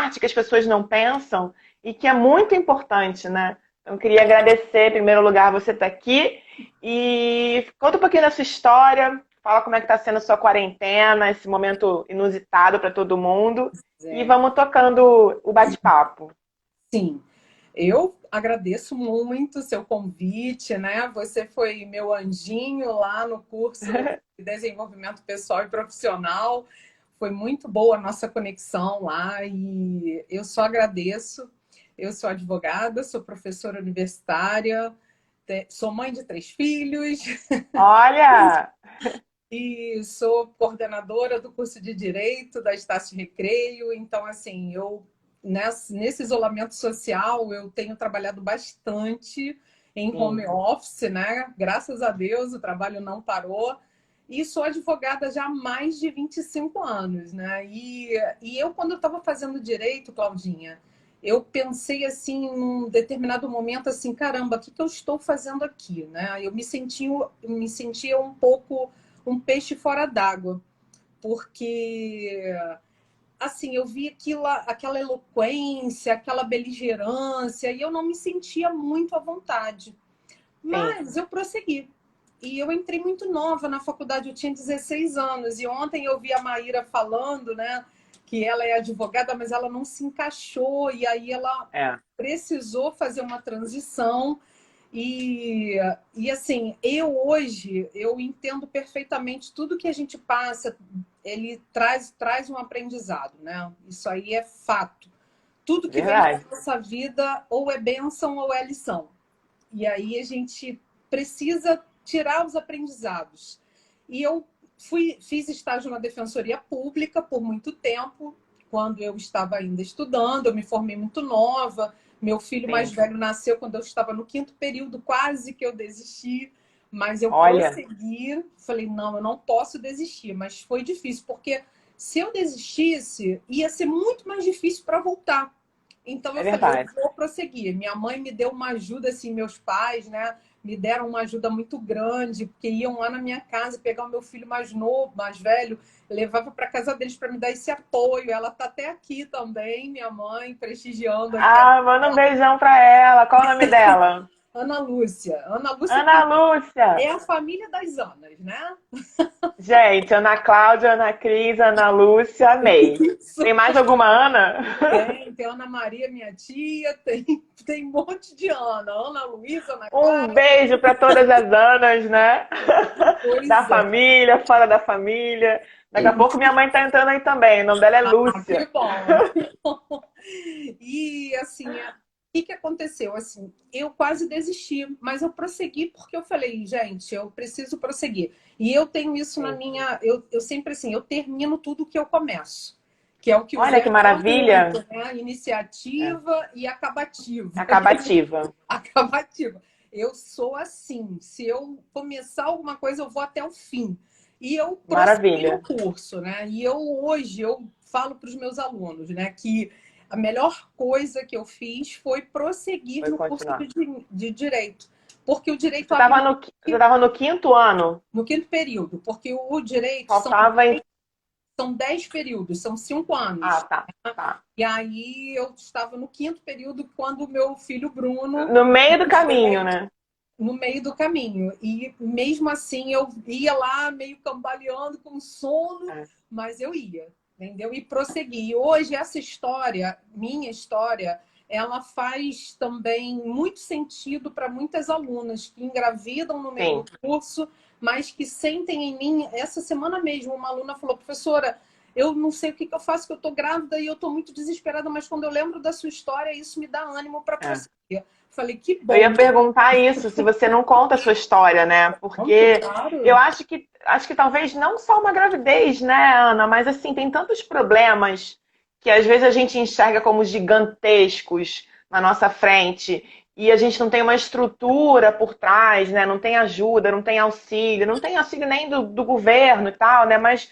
parte que as pessoas não pensam e que é muito importante, né? Então, eu queria agradecer, em primeiro lugar, você estar aqui e conta um pouquinho da sua história, fala como é que está sendo a sua quarentena, esse momento inusitado para todo mundo e É, vamos tocando o bate-papo. sim, eu agradeço muito o seu convite, né? Você foi meu anjinho lá no curso de desenvolvimento pessoal e profissional. Foi muito boa a nossa conexão lá e eu só agradeço. Eu sou advogada, sou professora universitária, sou mãe de 3 filhos Olha, e sou coordenadora do curso de Direito da Estácio Recreio. Então, assim, eu nesse isolamento social eu tenho trabalhado bastante em home sim. office, né? Graças a Deus o trabalho não parou. E sou advogada já há mais de 25 anos, né? E eu, quando eu estava fazendo direito, Claudinha, eu pensei assim, num determinado momento, assim, caramba, o que eu estou fazendo aqui, né? Eu me sentia um pouco um peixe fora d'água, porque assim, eu vi aquela eloquência, aquela beligerância, e eu não me sentia muito à vontade. Sim. Mas eu prossegui. E eu entrei muito nova na faculdade, eu tinha 16 anos. E ontem eu vi a Maíra falando, né, que ela é advogada, mas ela não se encaixou. E aí ela É, precisou fazer uma transição. E, e assim, eu entendo perfeitamente tudo que a gente passa, ele traz um aprendizado, né? Isso aí é fato. Tudo que vem na verdade. nossa vida ou é bênção ou é lição. E aí a gente precisa tirar os aprendizados. E eu fiz estágio na Defensoria Pública por muito tempo, quando eu estava ainda estudando, eu me formei muito nova. Meu filho mais Sim. velho nasceu quando eu estava no 5º período, quase que eu desisti, mas eu Olha, prossegui. Falei, não, eu não posso desistir, mas foi difícil, porque se eu desistisse, ia ser muito mais difícil para voltar. Então é eu falei, eu verdade. vou prosseguir. Minha mãe me deu uma ajuda, assim, meus pais, né? Me deram uma ajuda muito grande, porque iam lá na minha casa pegar o meu filho mais novo, mais velho, levava para casa deles para me dar esse apoio. Ela está até aqui também, minha mãe, prestigiando aqui. Ah, manda um beijão pra ela. Qual o nome dela? Ana Lúcia. Ana Lúcia Ana que Lúcia. é a família das Anas, né? Gente, Ana Cláudia, Ana Cris, Ana Lúcia, amei. Tem mais alguma Ana? Tem Ana Maria, minha tia, tem um monte de Ana. Ana Luísa, Ana Um Clara. beijo para todas as Anas, né? Da Pois é. família, fora da família. Daqui a pouco minha mãe tá entrando aí também. O nome dela é Ah, que Lúcia. bom, que bom. E assim, o que aconteceu? Assim, eu quase desisti, mas eu prossegui porque eu falei, gente, eu preciso prosseguir. E eu tenho isso na Sim. minha. Eu sempre assim, eu termino tudo que eu começo, que é o que o Olha Zé que fala muito, maravilha. né? É. Iniciativa e acabativa. Acabativa. Acabativa. Eu sou assim. Se eu começar alguma coisa, eu vou até o fim. E eu prossegui no Maravilha. curso, né? E hoje eu falo para os meus alunos, né, que a melhor coisa que eu fiz foi prosseguir Vai no curso continuar. de direito, porque o direito Você abre estava você tava no 5º ano? no 5º período, porque o direito Faltava em. são 10 períodos, são 5 Ah, anos. tá. Tá. E aí eu estava no 5º período quando o meu filho Bruno, No meio do caminho, né? no meio do caminho. E mesmo assim eu ia lá meio cambaleando com sono, É. mas eu ia, entendeu? E prossegui. E hoje essa história, minha história, ela faz também muito sentido para muitas alunas que engravidam no meio do Sim. curso, mas que sentem em mim. Essa semana mesmo, uma aluna falou, professora, eu não sei o que eu faço, que eu estou grávida e eu estou muito desesperada, mas quando eu lembro da sua história, isso me dá ânimo para É. prosseguir. Falei, que Eu bom. ia perguntar isso, se você não conta a sua história, né? Conto, Porque eu claro. acho que talvez não só uma gravidez, né, Ana? Mas assim, tem tantos problemas que às vezes a gente enxerga como gigantescos na nossa frente e a gente não tem uma estrutura por trás, né? Não tem ajuda, não tem auxílio nem do governo e tal, né? Mas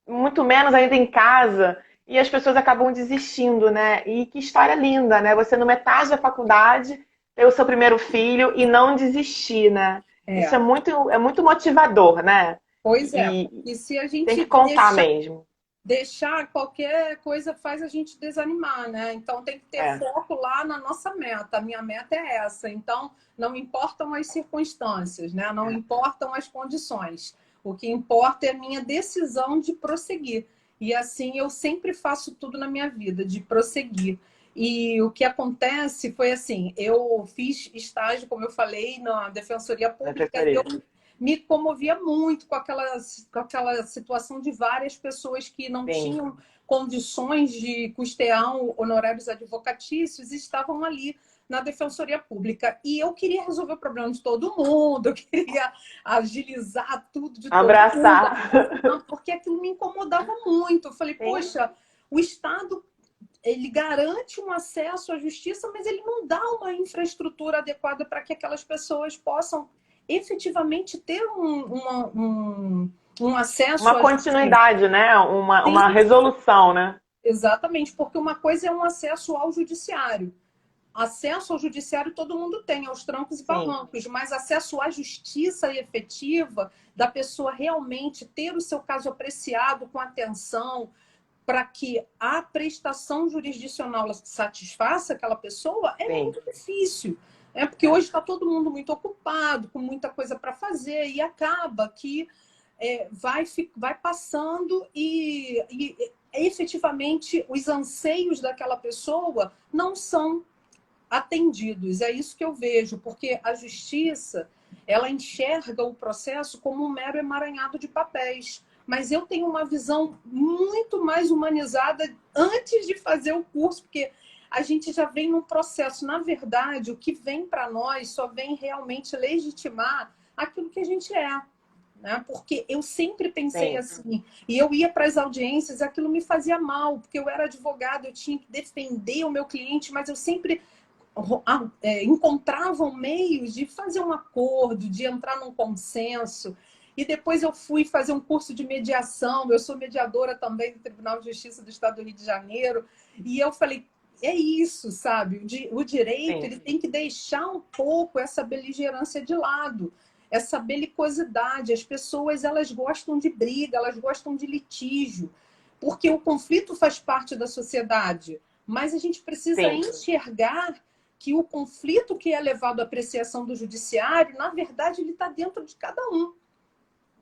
muito menos ainda em casa. E as pessoas acabam desistindo, né? E que história linda, né? Você, no metade da faculdade, ter o seu primeiro filho e não desistir, né? Isso É, é muito motivador, né? pois é, E porque se a tem gente que contar deixar, mesmo. deixar qualquer coisa faz a gente desanimar, né? Então tem que ter É, foco lá na nossa meta. A minha meta é essa. Então não importam as circunstâncias, né? Não é. importam as condições. O que importa é a minha decisão de prosseguir. E assim eu sempre faço tudo na minha vida, de prosseguir. E o que acontece foi assim, eu fiz estágio, como eu falei, na Defensoria Pública, e eu Defensoria. me comovia muito com aquela situação de várias pessoas que não Sim. tinham condições de custear honorários advocatícios e estavam ali na Defensoria Pública. E eu queria resolver o problema de todo mundo, eu queria agilizar tudo de todo mundo, Abraçar. porque aquilo me incomodava muito. Eu falei, Sim, poxa, o Estado ele garante um acesso à justiça, mas ele não dá uma infraestrutura adequada para que aquelas pessoas possam efetivamente ter um acesso uma à justiça. continuidade, né? Uma Sim, resolução, né? exatamente, porque uma coisa é um acesso ao judiciário. Acesso ao judiciário todo mundo tem, aos trancos e Sim, barrancos, mas acesso à justiça efetiva, da pessoa realmente ter o seu caso apreciado com atenção, para que a prestação jurisdicional satisfaça aquela pessoa é sim. muito difícil. É porque É. hoje está todo mundo muito ocupado, com muita coisa para fazer, e acaba que vai passando e efetivamente os anseios daquela pessoa não são atendidos. É isso que eu vejo, porque a justiça ela enxerga o processo como um mero emaranhado de papéis. Mas eu tenho uma visão muito mais humanizada antes de fazer o curso, porque a gente já vem num processo. Na verdade, o que vem para nós só vem realmente legitimar aquilo que a gente é. Né? Porque eu sempre pensei Sim. assim, e eu ia para as audiências, aquilo me fazia mal, porque eu era advogada, eu tinha que defender o meu cliente, mas eu sempre encontravam meios de fazer um acordo, de entrar num consenso. E depois eu fui fazer um curso de mediação, eu sou mediadora também do Tribunal de Justiça do Estado do Rio de Janeiro, e eu falei, é isso, sabe? O direito Sim. ele tem que deixar um pouco essa beligerância de lado, essa belicosidade. As pessoas elas gostam de briga, elas gostam de litígio, porque o conflito faz parte da sociedade, mas a gente precisa Sim. enxergar que o conflito que é levado à apreciação do judiciário, na verdade, ele está dentro de cada um.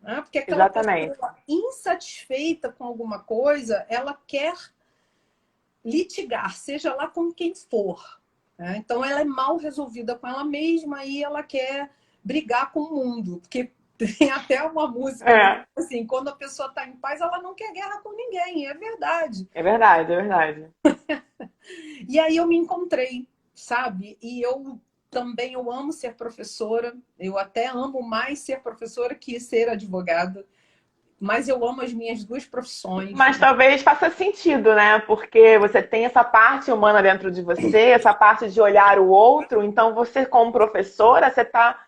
Né? Porque aquela Exatamente. pessoa insatisfeita com alguma coisa, ela quer litigar, seja lá com quem for. Né? Então, ela é mal resolvida com ela mesma e ela quer brigar com o mundo. Porque tem até uma música É, assim, quando a pessoa está em paz, ela não quer guerra com ninguém. É verdade. é verdade, é verdade. E aí eu me encontrei, sabe? E eu também eu amo ser professora. Eu até amo mais ser professora que ser advogada. Mas eu amo as minhas duas profissões. Mas talvez faça sentido, né? Porque você tem essa parte humana dentro de você, essa parte de olhar o outro. Então, você, como professora, você está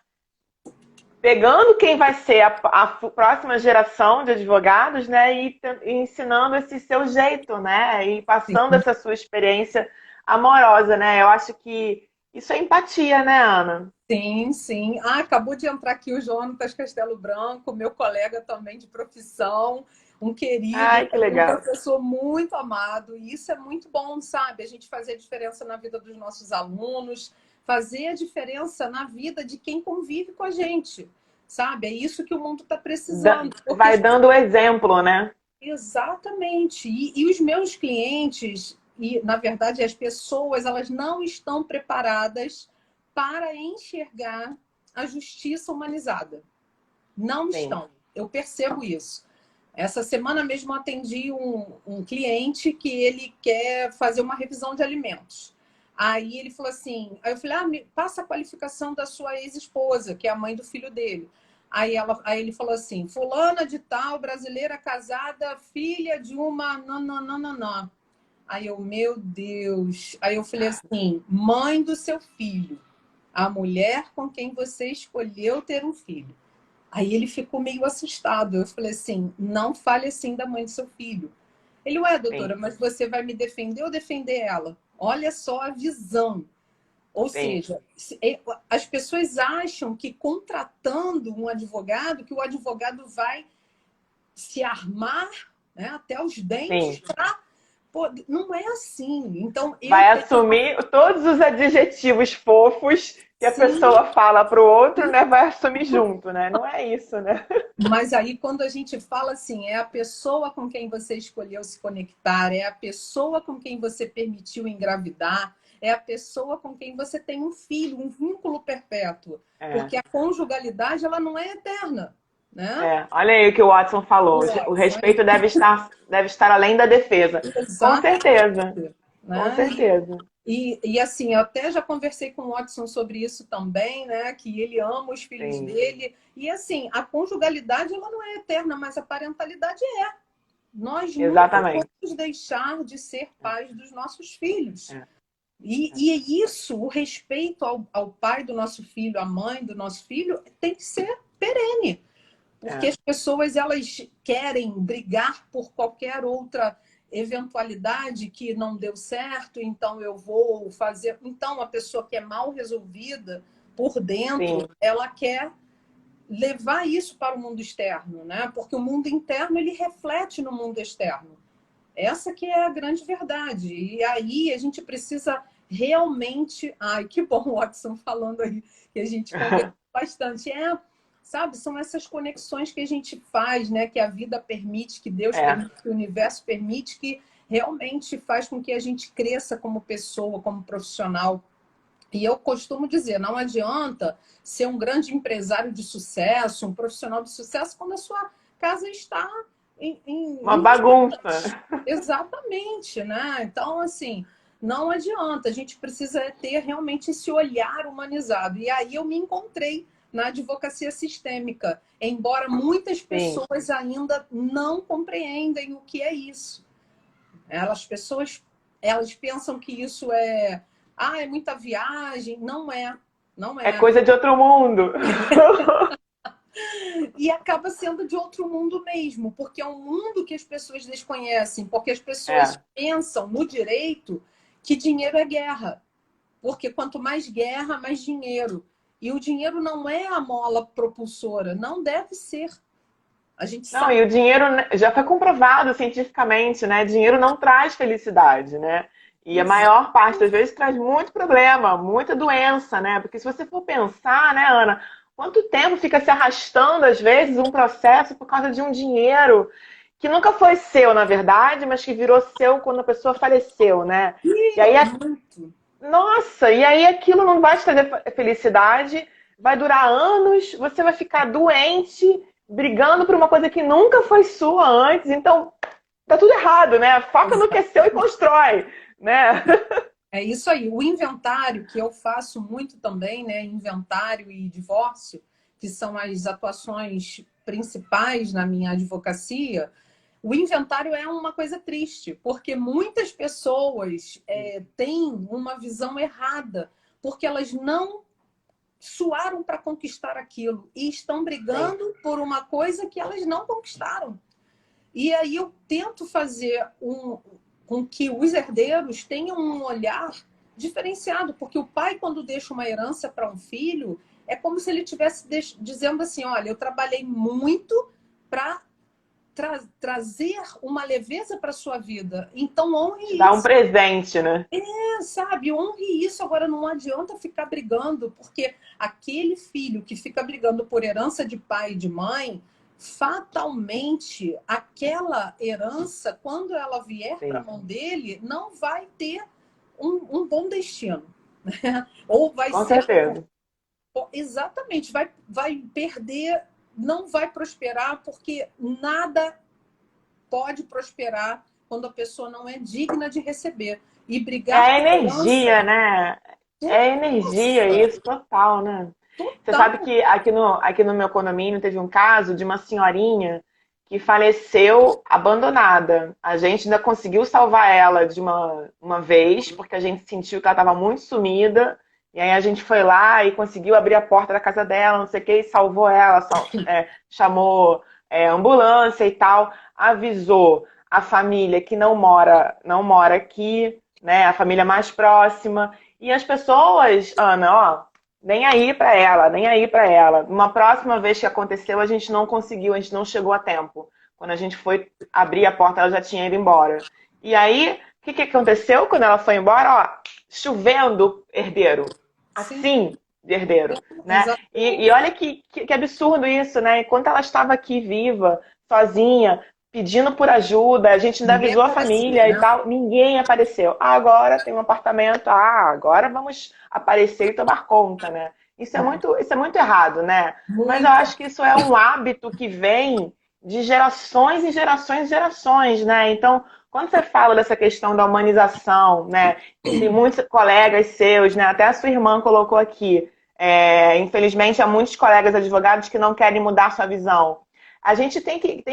pegando quem vai ser a próxima geração de advogados, né? E ensinando esse seu jeito, né? E passando essa sua experiência amorosa, né? Eu acho que isso é empatia, né, Ana? Sim, sim. Ah, acabou de entrar aqui o Jonatas Castelo Branco, meu colega também de profissão, um querido, Ai, que um legal. professor muito amado. E isso é muito bom, sabe? A gente fazer a diferença na vida dos nossos alunos, fazer a diferença na vida de quem convive com a gente, sabe? É isso que o mundo está precisando. Porque Vai dando o exemplo, né? exatamente. E os meus clientes, e na verdade as pessoas, elas não estão preparadas para enxergar a justiça humanizada. Não Sim. estão. Eu percebo isso. Essa semana mesmo eu atendi um cliente que ele quer fazer uma revisão de alimentos. Aí ele falou assim, aí eu falei, me passa a qualificação da sua ex-esposa, que é a mãe do filho dele. Aí ele falou assim, fulana de tal, brasileira casada, filha de uma nananana. Aí eu, meu Deus. Aí eu falei assim, mãe do seu filho, a mulher com quem você escolheu ter um filho. Aí ele ficou meio assustado. Eu falei assim, não fale assim da mãe do seu filho. Ele, ué, doutora, Sim, mas você vai me defender ou defender ela? Olha só a visão. Ou sim. seja, as pessoas acham que contratando um advogado, que o advogado vai se armar né? Até os dentes Sim. para... Não é assim. Então, eu Vai tenho uma... assumir todos os adjetivos fofos que a Sim, pessoa fala para o outro, né? Vai assumir junto, né? Não é isso, né? mas aí quando a gente fala assim, é a pessoa com quem você escolheu se conectar, é a pessoa com quem você permitiu engravidar, é a pessoa com quem você tem um filho, um vínculo perpétuo. É. Porque a conjugalidade, ela não é eterna, né? Olha aí o que o Watson falou. O O Watson, respeito deve estar além da defesa. Com exatamente, certeza, com né? certeza. E assim, eu até já conversei com o Watson sobre isso também, né? Que ele ama os filhos Sim, dele. E assim, a conjugalidade ela não é eterna, mas a parentalidade é. Nós nunca exatamente. vamos deixar de ser pais dos nossos filhos. É, E é isso, o respeito ao pai do nosso filho, à mãe do nosso filho, tem que ser perene. Porque é, as pessoas elas querem brigar por qualquer outra eventualidade que não deu certo, então eu vou fazer. Então, a pessoa que é mal resolvida por dentro, sim, ela quer levar isso para o mundo externo, né? Porque o mundo interno ele reflete no mundo externo. Essa que é a grande verdade. E aí a gente precisa realmente. Ai, que bom o Watson falando aí, que a gente conversa bastante. Sabe, são essas conexões que a gente faz, né? Que a vida permite, que Deus é, permite, que o universo permite, que realmente faz com que a gente cresça como pessoa, como profissional. E eu costumo dizer, não adianta ser um grande empresário de sucesso, um profissional de sucesso, quando a sua casa está uma em bagunça. exatamente, né? Então, assim, não adianta. A gente precisa ter realmente esse olhar humanizado. E aí eu me encontrei na advocacia sistêmica, embora muitas Sim. pessoas ainda não compreendem o que é isso. Pessoas, elas pensam que isso é muita viagem. Não é, não É é. coisa de outro mundo. E acaba sendo de outro mundo mesmo, porque é um mundo que as pessoas desconhecem, porque as pessoas É, pensam no direito que dinheiro é guerra. Porque quanto mais guerra, mais dinheiro. E o dinheiro não é a mola propulsora, não deve ser. A gente não, sabe. e o dinheiro né, já foi comprovado cientificamente, né? Dinheiro não traz felicidade, né? E a maior parte das vezes traz muito problema, muita doença, né? Porque se você for pensar, né, Ana, quanto tempo fica se arrastando, às vezes, um processo por causa de um dinheiro que nunca foi seu, na verdade, mas que virou seu quando a pessoa faleceu, né? E aí, Muito. nossa, e aí aquilo não vai te trazer felicidade, vai durar anos, você vai ficar doente, brigando por uma coisa que nunca foi sua antes, então tá tudo errado, né? Foca no que é seu e constrói, né? É isso aí. O inventário, que eu faço muito também, né? Inventário e divórcio, que são as atuações principais na minha advocacia. O inventário é uma coisa triste, porque muitas pessoas têm uma visão errada, porque elas não suaram para conquistar aquilo e estão Sim, brigando por uma coisa que elas não conquistaram. E aí eu tento fazer com que os herdeiros tenham um olhar diferenciado, porque o pai, quando deixa uma herança para um filho, é como se ele estivesse dizendo assim: olha, eu trabalhei muito para trazer uma leveza para sua vida, então te honre dá um isso, presente, né? sabe? Honre isso. Agora não adianta ficar brigando, porque aquele filho que fica brigando por herança de pai e de mãe, fatalmente aquela herança, quando ela vier para a Sim, mão dele, não vai ter um bom destino. Ou vai com ser certeza. exatamente, vai perder, não vai prosperar, porque nada pode prosperar quando a pessoa não é digna de receber. E É brigar a por energia, herança, né? É a energia, nossa, isso, total, né? Você sabe total. que aqui no meu condomínio teve um caso de uma senhorinha que faleceu abandonada. A gente ainda conseguiu salvar ela de uma vez, porque a gente sentiu que ela estava muito sumida. E aí a gente foi lá e conseguiu abrir a porta da casa dela, não sei o que, e salvou ela, chamou ambulância e tal, avisou a família que não mora aqui, né? A família mais próxima. E as pessoas, Ana, ó, nem aí pra ela, nem aí pra ela. Uma próxima vez que aconteceu, a gente não conseguiu, a gente não chegou a tempo. Quando a gente foi abrir a porta, ela já tinha ido embora. E aí, o que aconteceu quando ela foi embora? Ó, chovendo herdeiro. Sim, Assim, de herdeiro, né? E exatamente. olha que absurdo isso, né? Enquanto ela estava aqui viva, sozinha, pedindo por ajuda, a gente ainda Ninguém avisou a aparecia, família e né? tal, ninguém apareceu. Ah, agora tem um apartamento, agora vamos aparecer e tomar conta, né? Isso é muito errado, né? Mas eu Muito. acho que isso é um hábito que vem de gerações e gerações e gerações, né? Então, quando você fala dessa questão da humanização, né? Tem muitos colegas seus, né? Até a sua irmã colocou aqui. Infelizmente, há muitos colegas advogados que não querem mudar sua visão. A gente tem que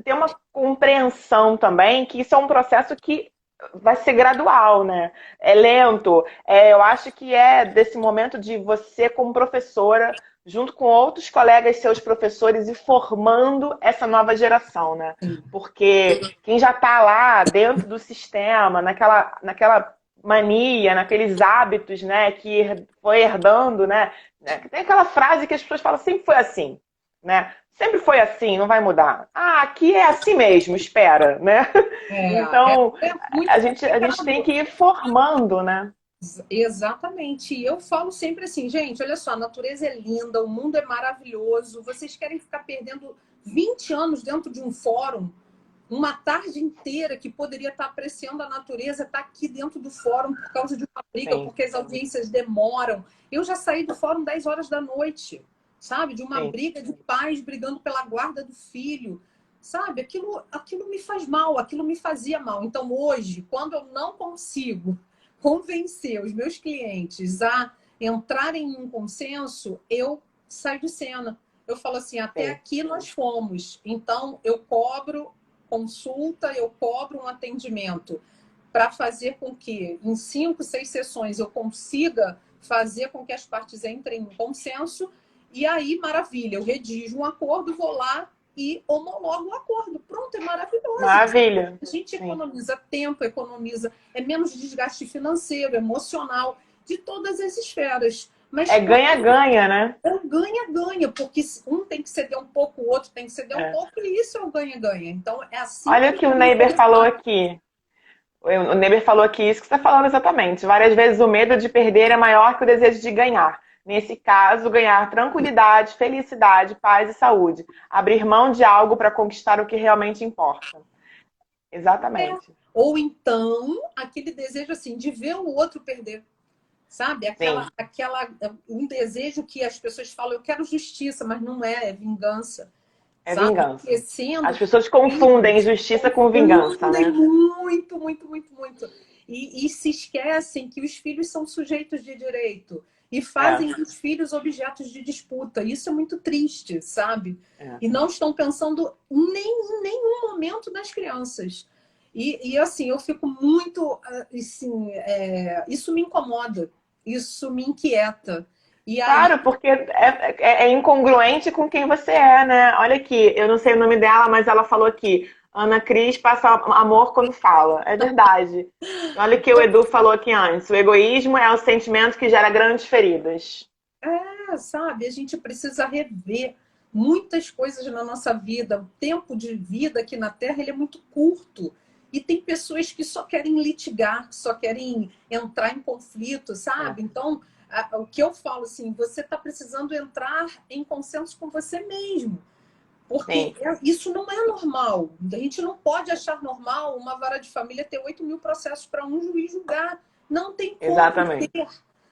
ter uma compreensão também que isso é um processo que vai ser gradual, né? É lento. Eu acho que é desse momento de você, como professora, junto com outros colegas seus professores, e formando essa nova geração, né? Porque quem já está lá dentro do sistema, naquela mania, naqueles hábitos, né, que foi herdando, né? Tem aquela frase que as pessoas falam, sempre foi assim, né? Sempre foi assim, não vai mudar. Ah, aqui é assim mesmo, espera, né? Então, É a muito gente, a gente tem complicado. que ir formando, né? Exatamente. E eu falo sempre assim, gente, olha só, a natureza é linda, o mundo é maravilhoso. Vocês querem ficar perdendo 20 anos dentro de um fórum, uma tarde inteira que poderia estar apreciando a natureza, está aqui dentro do fórum por causa de uma briga, Sim, porque as audiências demoram. Eu já saí do fórum 10 horas da noite, sabe? De uma sim. briga de pais brigando pela guarda do filho. Sabe? Aquilo me faz mal, aquilo me fazia mal. Então, hoje, quando eu não consigo convencer os meus clientes a entrarem em um consenso, eu saio de cena. Eu falo assim, até Sim. aqui nós fomos. Então, eu cobro consulta, eu cobro um atendimento para fazer com que em 5, 6 sessões eu consiga fazer com que as partes entrem em consenso. E aí, maravilha, eu redijo um acordo, vou lá e homologo o acordo. Pronto, é maravilhoso. Maravilha. A gente Sim. economiza tempo, economiza, é menos desgaste financeiro, emocional, de todas as esferas. Mas É ganha-ganha, né? é um ganha-ganha, porque um tem que ceder um pouco, o outro tem que ceder um É. pouco, e isso é o ganha-ganha. Então, é assim Olha que o eu que o queria Neighbor falou começar. aqui. O Neber falou aqui isso que você está falando exatamente. Várias vezes o medo de perder é maior que o desejo de ganhar. Nesse caso, ganhar tranquilidade, felicidade, paz e saúde. Abrir mão de algo para conquistar o que realmente importa. É. Exatamente. Ou então, aquele desejo assim de ver o outro perder. Sabe? Sim, Um desejo que as pessoas falam, eu quero justiça, mas não é, é vingança. é Sabe? vingança. Enriquecendo As os pessoas confundem filhos, justiça com vingança, confundem né? muito, muito, muito, muito. E se esquecem que os filhos são sujeitos de direito e É, fazem dos filhos objetos de disputa. Isso é muito triste, sabe? é. E não estão pensando em nenhum momento nas crianças. Assim, eu fico muito. Assim, isso me incomoda, isso me inquieta. E aí, Claro, porque é incongruente com quem você é, né? Olha aqui, eu não sei o nome dela, mas ela falou aqui. Ana Cris passa amor quando fala. É verdade. Olha o que o Edu falou aqui antes. O egoísmo é o sentimento que gera grandes feridas. sabe, a gente precisa rever muitas coisas na nossa vida. O tempo de vida aqui na Terra ele é muito curto. E tem pessoas que só querem litigar, que só querem entrar em conflito, É, sabe? Então, o que eu falo assim, você está precisando entrar em consenso com você mesmo. Porque sim, isso não é normal. A gente não pode achar normal uma vara de família ter 8.000 processos para um juiz julgar. Não tem como exatamente. ter.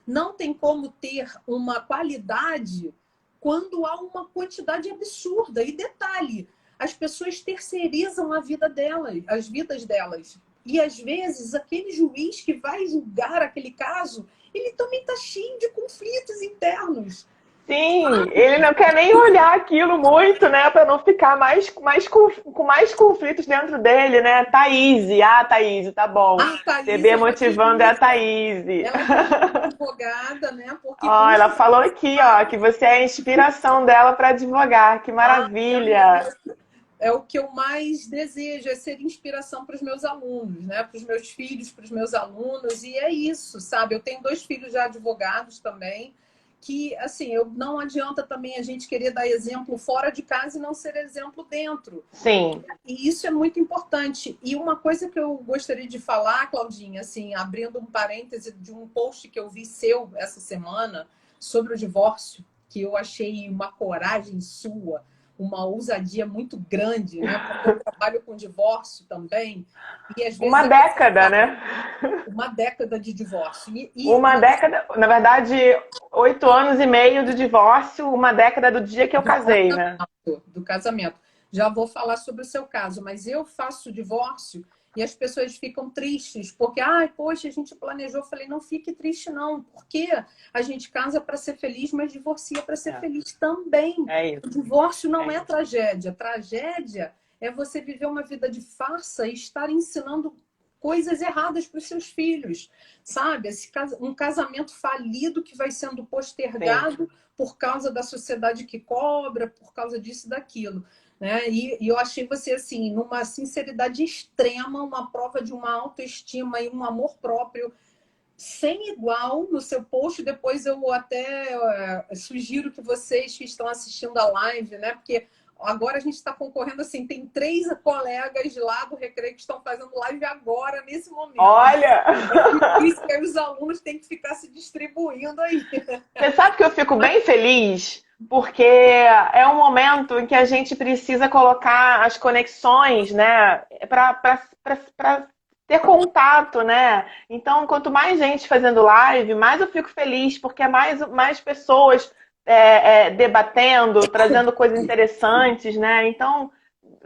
Não tem como ter uma qualidade quando há uma quantidade absurda. E detalhe, as pessoas terceirizam a vida delas, as vidas delas. E às vezes aquele juiz que vai julgar aquele caso, ele também está cheio de conflitos internos. Sim, ele não quer nem olhar aquilo muito, né? Para não ficar com mais conflitos dentro dele, né? Thaís, tá bom. A Thaís, CB eu já tive motivando é a isso. Thaís. Ela já foi uma advogada, né? Porque Ó, ela muitos falou aqui, ó, que você é a inspiração dela para advogar. Que maravilha! é o que eu mais desejo, é ser inspiração para os meus alunos, né? Para os meus filhos, para os meus alunos. E é isso, sabe? Eu tenho 2 filhos já advogados também, que, assim, eu, não adianta também a gente querer dar exemplo fora de casa e não ser exemplo dentro. Sim. E isso é muito importante. E uma coisa que eu gostaria de falar, Claudinha, assim, abrindo um parêntese de um post que eu vi seu essa semana sobre o divórcio, que eu achei uma coragem sua, uma ousadia muito grande, né? Porque eu trabalho com divórcio também, e às vezes Uma a pessoa década, fala né? uma década de divórcio. Uma década, na verdade, 8 anos e meio de divórcio, uma década do dia que eu do casei, né? do casamento. Já vou falar sobre o seu caso, mas eu faço divórcio e as pessoas ficam tristes, porque, ai, poxa, a gente planejou. Eu falei, não fique triste, não, porque a gente casa para ser feliz, mas divorcia para ser É, feliz também. é O isso. divórcio não É é isso. tragédia. Tragédia é você viver uma vida de farsa e estar ensinando coisas erradas para os seus filhos, sabe? Um casamento falido que vai sendo Sim. postergado por causa da sociedade que cobra, por causa disso e daquilo. Né? E eu achei você, assim, numa sinceridade extrema, uma prova de uma autoestima e um amor próprio sem igual no seu post. Depois eu até sugiro que vocês que estão assistindo a live, né? Porque agora a gente está concorrendo, assim, tem 3 colegas lá do Recreio que estão fazendo live agora, nesse momento. Olha! É difícil que os alunos têm que ficar se distribuindo aí. Você sabe que eu fico bem feliz porque é um momento em que a gente precisa colocar as conexões, né, para ter contato, né? Então, quanto mais gente fazendo live, mais eu fico feliz, porque é mais pessoas debatendo, trazendo coisas interessantes, né? Então,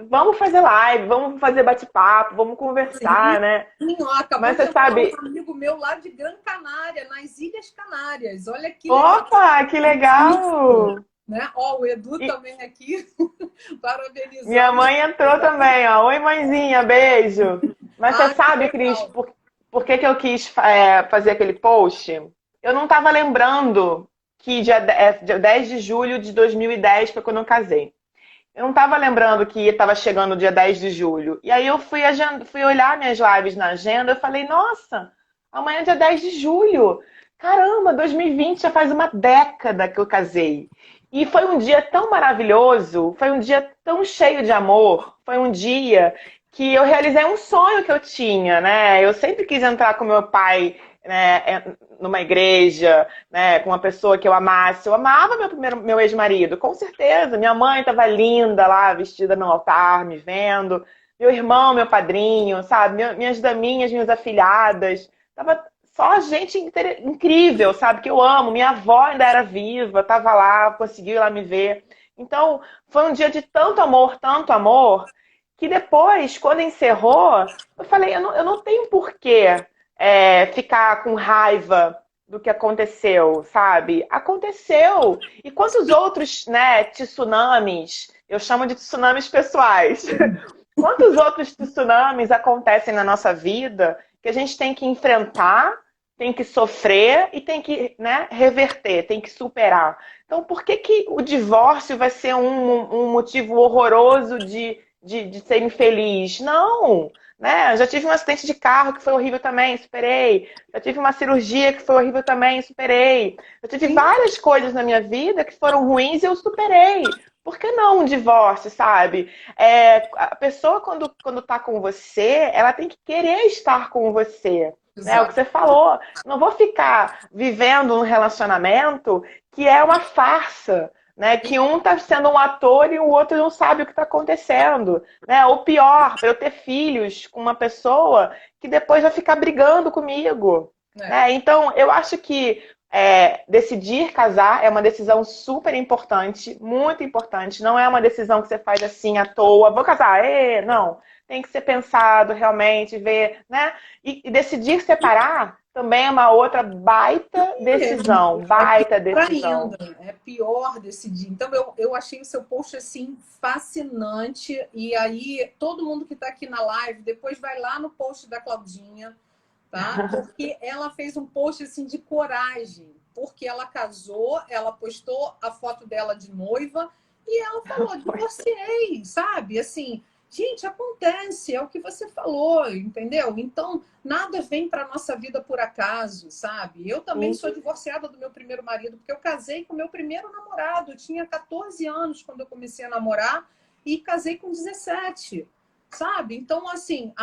vamos fazer live, vamos fazer bate-papo, vamos conversar, Sim, né? ó, acabou Mas de você entrar um sabe, amigo meu lá de Gran Canária, nas Ilhas Canárias. Olha que legal. opa, que Isso, legal! né? Ó, o Edu E também aqui, minha parabenizando. mãe entrou também, ó. Oi, mãezinha, beijo. Mas você Ah, que sabe, Cris, legal. por que que eu quis fazer aquele post? Eu não estava lembrando que dia 10 de julho de 2010 foi quando eu casei. Eu não estava lembrando que estava chegando o dia 10 de julho. E aí eu fui olhar minhas lives na agenda e falei, nossa, amanhã é dia 10 de julho. Caramba, 2020 já faz uma década que eu casei. E foi um dia tão maravilhoso, foi um dia tão cheio de amor, foi um dia que eu realizei um sonho que eu tinha, né? Eu sempre quis entrar com meu pai, né, numa igreja, né, com uma pessoa que eu amasse. Eu amava meu ex-marido, com certeza. Minha mãe estava linda lá, vestida no altar, me vendo. Meu irmão, meu padrinho, sabe? Minhas daminhas, minhas afilhadas. Tava só gente incrível, sabe? Que eu amo. Minha avó ainda era viva, tava lá, conseguiu ir lá me ver. Então, foi um dia de tanto amor, que depois, quando encerrou, eu falei, eu não tenho porquê ficar com raiva do que aconteceu, sabe? Aconteceu. E quantos outros, né, tsunamis, eu chamo de tsunamis pessoais, quantos outros tsunamis acontecem na nossa vida que a gente tem que enfrentar, tem que sofrer e tem que, né, reverter, tem que superar. Então, por que que o divórcio vai ser um motivo horroroso de ser infeliz? Não! Né? Eu já tive um acidente de carro que foi horrível também, superei. Já tive uma cirurgia que foi horrível também, superei. Eu tive Sim, várias coisas na minha vida que foram ruins e eu superei. Por que não um divórcio, sabe? A pessoa, quando tá com você, ela tem que querer estar com você. Né? O que exato. você falou. Não vou ficar vivendo um relacionamento que é uma farsa. Né? Que um tá sendo um ator e o outro não sabe o que está acontecendo. Né? Ou pior, para eu ter filhos com uma pessoa que depois vai ficar brigando comigo. É. Né? Então, eu acho que decidir casar é uma decisão super importante, muito importante. Não é uma decisão que você faz assim à toa, vou casar, não. Tem que ser pensado realmente, ver, né? E decidir separar também é uma outra baita decisão, É baita pior decisão. ainda, é pior decidir. Então, eu achei o seu post assim fascinante. E aí, todo mundo que está aqui na live, depois vai lá no post da Claudinha, tá? Porque ela fez um post assim de coragem, porque ela casou, ela postou a foto dela de noiva e ela falou: divorciei, sabe? Assim, Gente, acontece, é o que você falou, entendeu? Então, nada vem para nossa vida por acaso, sabe? Eu também sou divorciada do meu primeiro marido, porque eu casei com o meu primeiro namorado. Eu tinha 14 anos quando eu comecei a namorar e casei com 17, sabe? Então, assim,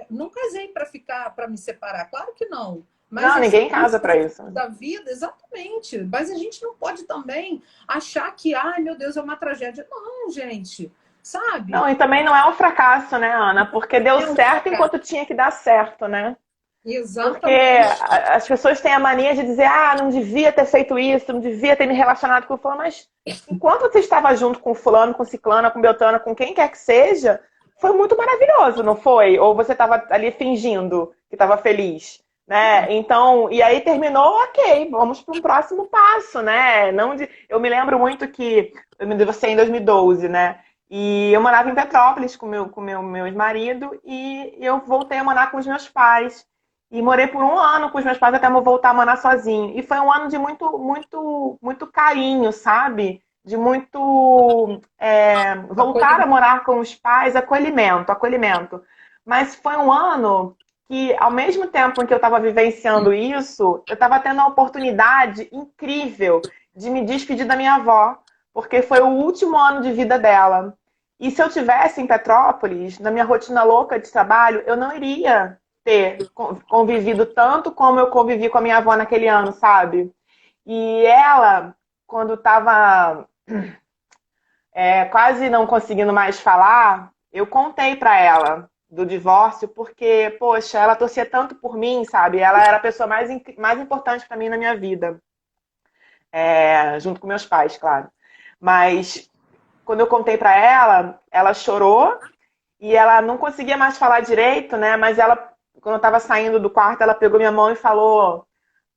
não casei para ficar, para me separar, claro que não. Mas Não, assim, ninguém casa para isso. da vida, exatamente. Mas a gente não pode também achar que, ai, meu Deus, é uma tragédia. Não, gente, Não, sabe? e também não é um fracasso, né, Ana? Porque deu É um certo fracasso. enquanto tinha que dar certo, né? Porque Exatamente. as pessoas têm a mania de dizer, não devia ter feito isso, não devia ter me relacionado com o fulano, mas enquanto você estava junto com o fulano, com o ciclano, com o beltrano, com quem quer que seja, foi muito maravilhoso, não foi? Ou você estava ali fingindo que estava feliz, né? Então, e aí terminou, ok, vamos para um próximo passo, né? Não de, eu me lembro muito que eu me divorciei em 2012, né? E eu morava em Petrópolis com meu ex-marido e eu voltei a morar com os meus pais. E morei por um ano com os meus pais até eu voltar a morar sozinho. E foi um ano de muito, muito, muito carinho, sabe? De muito voltar a Acolhimento. morar com os pais, acolhimento, acolhimento. Mas foi um ano que, ao mesmo tempo em que eu estava vivenciando isso, eu estava tendo a oportunidade incrível de me despedir da minha avó, porque foi o último ano de vida dela. E se eu tivesse em Petrópolis, na minha rotina louca de trabalho, eu não iria ter convivido tanto como eu convivi com a minha avó naquele ano, sabe? E ela, quando estava quase não conseguindo mais falar, eu contei para ela do divórcio, porque, poxa, ela torcia tanto por mim, sabe? Ela era a pessoa mais importante para mim na minha vida, junto com meus pais, claro. Mas quando eu contei para ela, ela chorou e ela não conseguia mais falar direito, né? Mas ela, quando eu estava saindo do quarto, ela pegou minha mão e falou: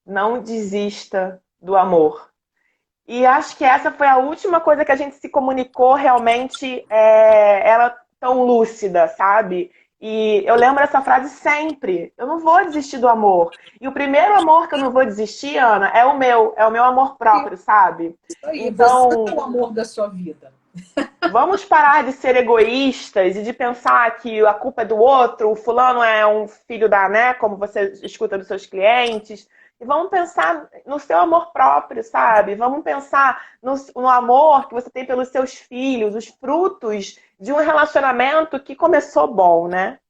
não desista do amor. E acho que essa foi a última coisa que a gente se comunicou realmente, ela tão lúcida, sabe? E eu lembro essa frase sempre. Eu não vou desistir do amor. E o primeiro amor que eu não vou desistir, Ana, é o meu amor próprio, sabe? Isso aí, você é o Então, amor da sua vida. vamos parar de ser egoístas e de pensar que a culpa é do outro, o fulano é um filho da, né, como você escuta dos seus clientes. E vamos pensar no seu amor próprio, sabe? Vamos pensar no amor que você tem pelos seus filhos, os frutos de um relacionamento que começou bom, né?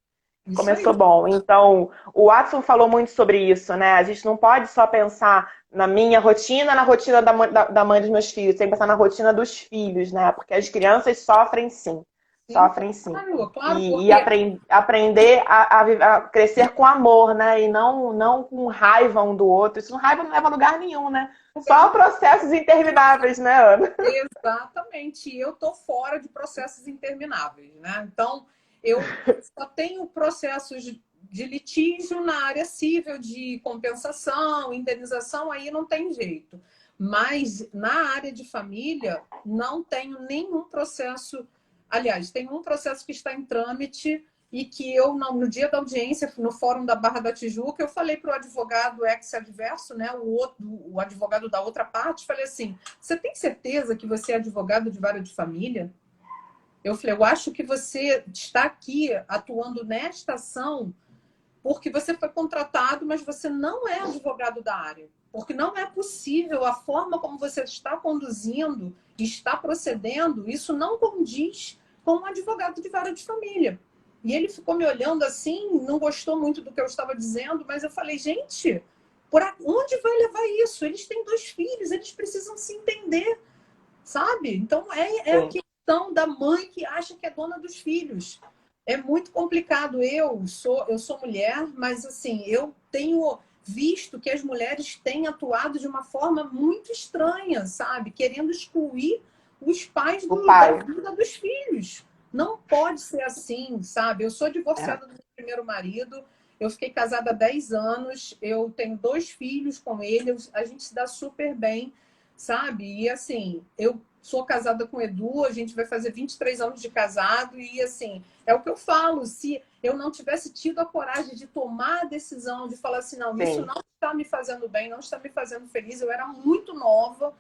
Isso aí. Começou bom. Então, o Watson falou muito sobre isso, né? A gente não pode só pensar na minha rotina, na rotina da mãe dos meus filhos, tem que pensar na rotina dos filhos, né? Porque as crianças sofrem sim. Sim, Sofrem sim. claro, claro, E porque aprender a crescer com amor, né? E não com raiva um do outro. Isso raiva não leva a lugar nenhum, né? Só processos intermináveis, né, Ana? exatamente, eu tô fora de processos intermináveis, né? Então, eu só tenho processos de litígio na área civil, de compensação, indenização, aí não tem jeito. Mas na área de família, não tenho nenhum processo. Aliás, tem um processo que está em trâmite e que eu, no dia da audiência, no Fórum da Barra da Tijuca, eu falei para o advogado ex-adverso, né, o advogado da outra parte, falei assim: você tem certeza que você é advogado de vara de família? Eu falei: eu acho que você está aqui atuando nesta ação porque você foi contratado, mas você não é advogado da área. Porque não é possível, a forma como você está conduzindo, está procedendo, isso não condiz com um advogado de vara de família. E ele ficou me olhando assim, não gostou muito do que eu estava dizendo, mas eu falei: gente, por onde vai levar isso? Eles têm 2 filhos, eles precisam se entender, sabe? Então é a Sim. questão da mãe que acha que é dona dos filhos. É muito complicado. Eu sou mulher, mas assim, eu tenho visto que as mulheres têm atuado de uma forma muito estranha, sabe? Querendo excluir os pais O da pai. vida dos filhos. Não pode ser assim, sabe? Eu sou É. divorciada do meu primeiro marido, eu fiquei casada há 10 anos, eu tenho 2 filhos com ele, a gente se dá super bem, sabe? E assim, eu sou casada com o Edu, a gente vai fazer 23 anos de casado, e assim, é o que eu falo, se eu não tivesse tido a coragem de tomar a decisão, de falar assim: não, isso Sim. não está me fazendo bem, não está me fazendo feliz, eu era muito nova,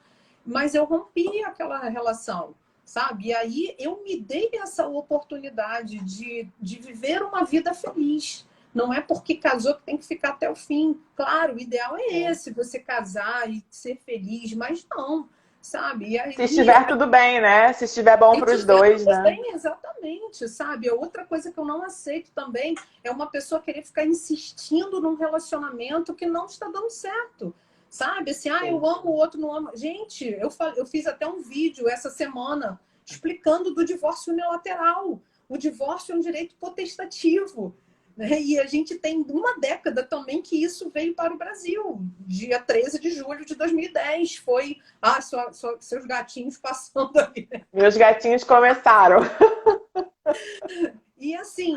mas eu rompi aquela relação, sabe? E aí eu me dei essa oportunidade de viver uma vida feliz. Não é porque casou que tem que ficar até o fim. Claro, o ideal é Sim. esse, você casar e ser feliz, mas não, sabe? E Se aí estiver tudo bem, né? Se estiver bom se para os tiver dois, tudo né? bem, exatamente, sabe? Outra coisa que eu não aceito também é uma pessoa querer ficar insistindo num relacionamento que não está dando certo, sabe? Assim, ah, Sim. eu amo o outro, não amo. Gente, eu fiz até um vídeo essa semana explicando do divórcio unilateral. O divórcio é um direito potestativo. Né? E a gente tem uma década também que isso veio para o Brasil. Dia 13 de julho de 2010 foi seus gatinhos passando ali. Meus gatinhos começaram. E assim,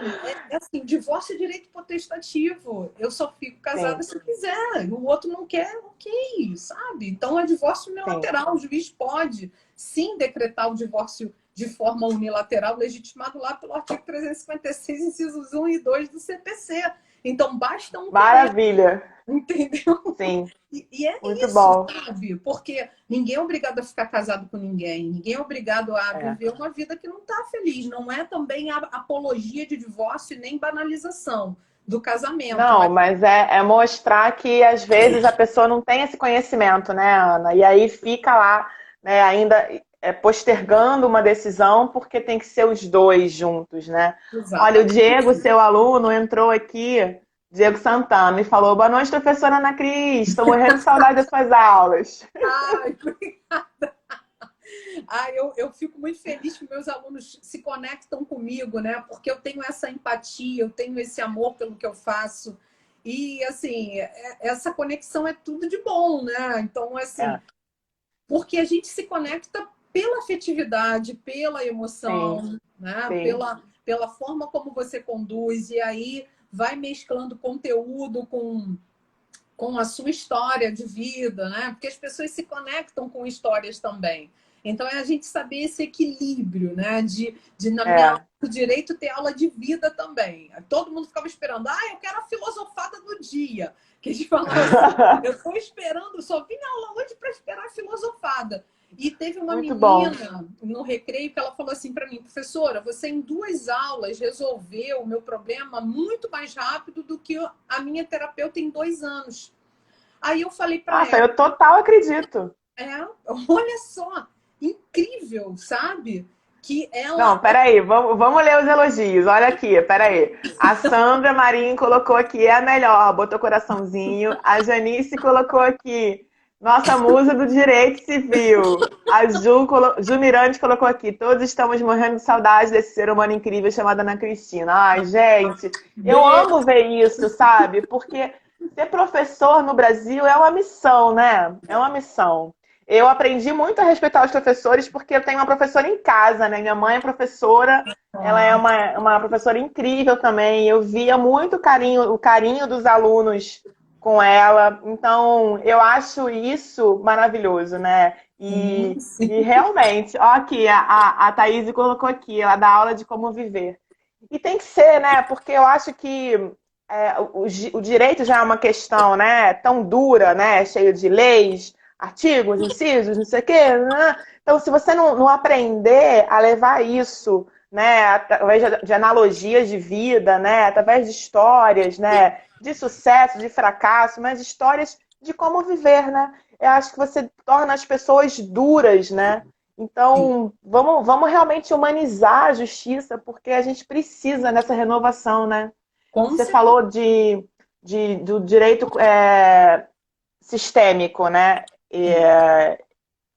assim, divórcio é direito potestativo. Eu só fico casada Sim, se eu quiser. O outro não quer, ok, sabe? Então é divórcio sim. unilateral. O juiz pode sim decretar o divórcio de forma unilateral, legitimado lá pelo artigo 356, incisos 1 e 2 do CPC. Então basta um querer, Maravilha. entendeu? Sim, E é muito isso, bom. sabe? Porque ninguém é obrigado a ficar casado com ninguém, ninguém é obrigado a É. viver uma vida que não está feliz. Não é também a apologia de divórcio nem banalização do casamento, Não, mas mas é mostrar que às vezes a pessoa não tem esse conhecimento, né, Ana? E aí fica lá, né, ainda postergando uma decisão porque tem que ser os dois juntos, né? Olha, o Diego, exatamente. seu aluno, entrou aqui, Diego Santana, e falou: Boa noite, professora Ana Cris, estou morrendo de saudade das suas aulas. Ai, eu fico muito feliz que meus alunos se conectam comigo, né? Porque eu tenho essa empatia, eu tenho esse amor pelo que eu faço. E, assim, essa conexão é tudo de bom, né? Então, assim, É, porque a gente se conecta pela afetividade, pela sim, emoção, né? sim. Pela forma como você conduz, e aí vai mesclando conteúdo com a sua história de vida, né? Porque as pessoas se conectam com histórias também. Então é a gente saber esse equilíbrio, né? De na minha aula É. do direito ter aula de vida também. Todo mundo ficava esperando, eu quero a filosofada do dia. Que a gente falava assim, eu estou esperando, só vim na aula hoje para esperar a filosofada. E teve uma Muito bom. menina no recreio que ela falou assim para mim, professora, você em 2 aulas resolveu o meu problema muito mais rápido do que a minha terapeuta em 2 anos. Aí eu falei para Nossa, ela, eu total acredito. olha só, incrível, sabe? Que Não, ela peraí, vamos ler os elogios. Olha aqui, peraí. A Sandra Marinho colocou aqui, é a melhor, botou coraçãozinho. A Janice colocou aqui, nossa musa do direito civil. A Ju Miranda colocou aqui, todos estamos morrendo de saudade desse ser humano incrível chamado Ana Cristina. Ai, gente, eu beijo. amo ver isso, sabe? Porque ser professor no Brasil é uma missão, né? É uma missão. Eu aprendi muito a respeitar os professores porque eu tenho uma professora em casa, né? Minha mãe é professora, ela é uma professora incrível também. Eu via muito carinho, o carinho dos alunos com ela. Então, eu acho isso maravilhoso, né? Sim, E sim. realmente, ó, aqui, a Thaís colocou aqui, ela dá aula de como viver. E tem que ser, né? Porque eu acho que o direito já é uma questão, né, tão dura, né, cheio de leis, artigos, incisos, não sei o quê. Né? Então, se você não aprender a levar isso, né, através de analogias de vida, né, através de histórias, né, de sucesso, de fracasso, mas histórias de como viver, né? Eu acho que você torna as pessoas duras, né? Então, vamos realmente humanizar a justiça, porque a gente precisa dessa renovação, né? Com Você certeza. falou do direito sistêmico, né?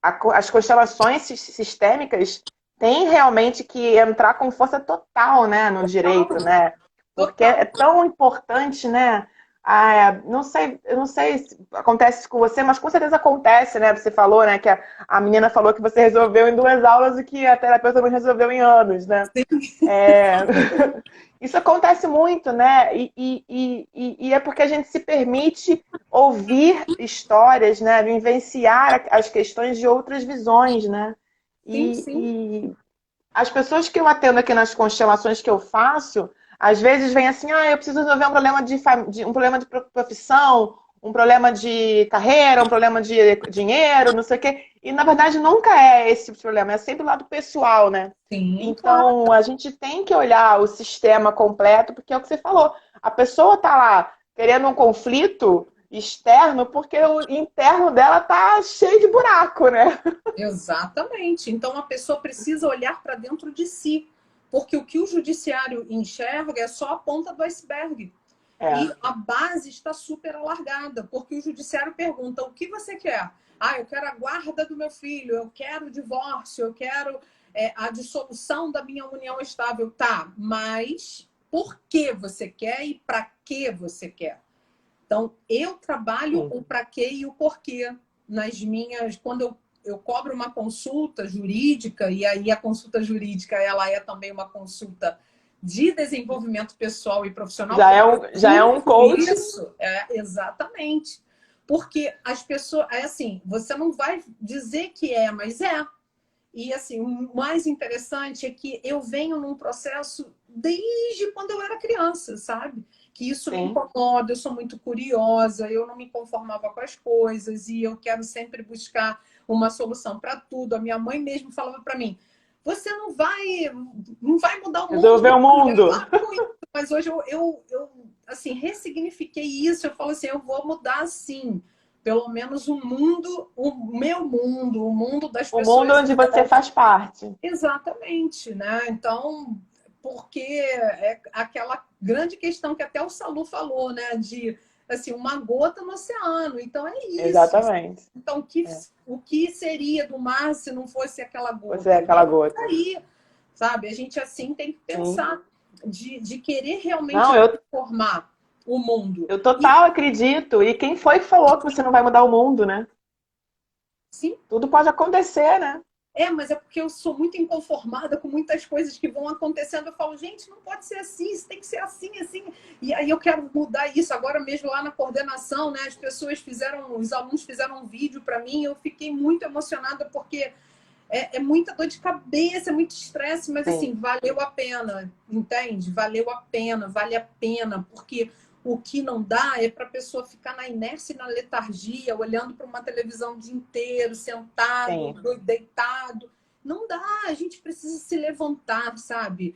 As constelações sistêmicas têm realmente que entrar com força total, né, no direito, né? Porque Total. é tão importante, né? Não sei, eu não sei se acontece com você, mas com certeza acontece, né? Você falou, né, que a menina falou que você resolveu em 2 aulas o que a terapeuta não resolveu em anos, né? É... Isso acontece muito, né? E é porque a gente se permite ouvir histórias, né? Vivenciar as questões de outras visões, né? Sim, sim. E as pessoas que eu atendo aqui nas constelações que eu faço, às vezes vem assim, eu preciso resolver um problema um problema de profissão, um problema de carreira, um problema de dinheiro, não sei o quê. E, na verdade, nunca é esse tipo de problema, é sempre o lado pessoal, né? Sim, claro. Então, a gente tem que olhar o sistema completo, porque é o que você falou. A pessoa tá lá querendo um conflito externo porque o interno dela tá cheio de buraco, né? Exatamente. Então a pessoa precisa olhar para dentro de si, porque o que o judiciário enxerga é só a ponta do iceberg. E É, a base está super alargada, porque o judiciário pergunta: o que você quer? Ah, eu quero a guarda do meu filho, eu quero o divórcio, eu quero a dissolução da minha união estável. Tá, mas por que você quer e para que você quer? Então, eu trabalho sim. o para quê e o porquê nas minhas. Quando eu cobro uma consulta jurídica, e aí a consulta jurídica ela é também uma consulta de desenvolvimento pessoal e profissional, porque eu Já é um busco coach. isso, exatamente. Porque as pessoas, é assim, você não vai dizer que é, mas é. E assim, o mais interessante é que eu venho num processo desde quando eu era criança, sabe? Que isso me Sim. incomoda, eu sou muito curiosa, eu não me conformava com as coisas e eu quero sempre buscar uma solução para tudo. A minha mãe mesmo falava para mim: "Você não vai mudar o mundo, Resolver minha o filha, mundo. para com isso." Mas hoje eu assim ressignifiquei isso. Eu falo assim: eu vou mudar sim, pelo menos o meu mundo, o mundo das O mundo pessoas. onde você faz parte. Exatamente, né? Então, porque é aquela grande questão que até o Salu falou, né? De assim, uma gota no oceano. Então é isso. Exatamente. Então, É. o que seria do mar se não fosse aquela Você é gota? E aquela é por gota. aí, sabe? A gente assim tem que Sim. pensar de querer realmente Não, transformar o mundo. eu E total acredito. E quem foi que falou que você não vai mudar o mundo, né? sim. Tudo pode acontecer, né? Mas é porque eu sou muito inconformada com muitas coisas que vão acontecendo. Eu falo, gente, não pode ser assim, isso tem que ser assim, assim. E aí eu quero mudar isso. Agora mesmo lá na coordenação, né? Os alunos fizeram um vídeo para mim. Eu fiquei muito emocionada porque é muita dor de cabeça, é muito estresse, mas assim, Sim. valeu a pena, entende? Valeu a pena, vale a pena, porque o que não dá é para a pessoa ficar na inércia e na letargia, olhando para uma televisão o dia inteiro, sentado, Sim. deitado. Não dá, a gente precisa se levantar, sabe?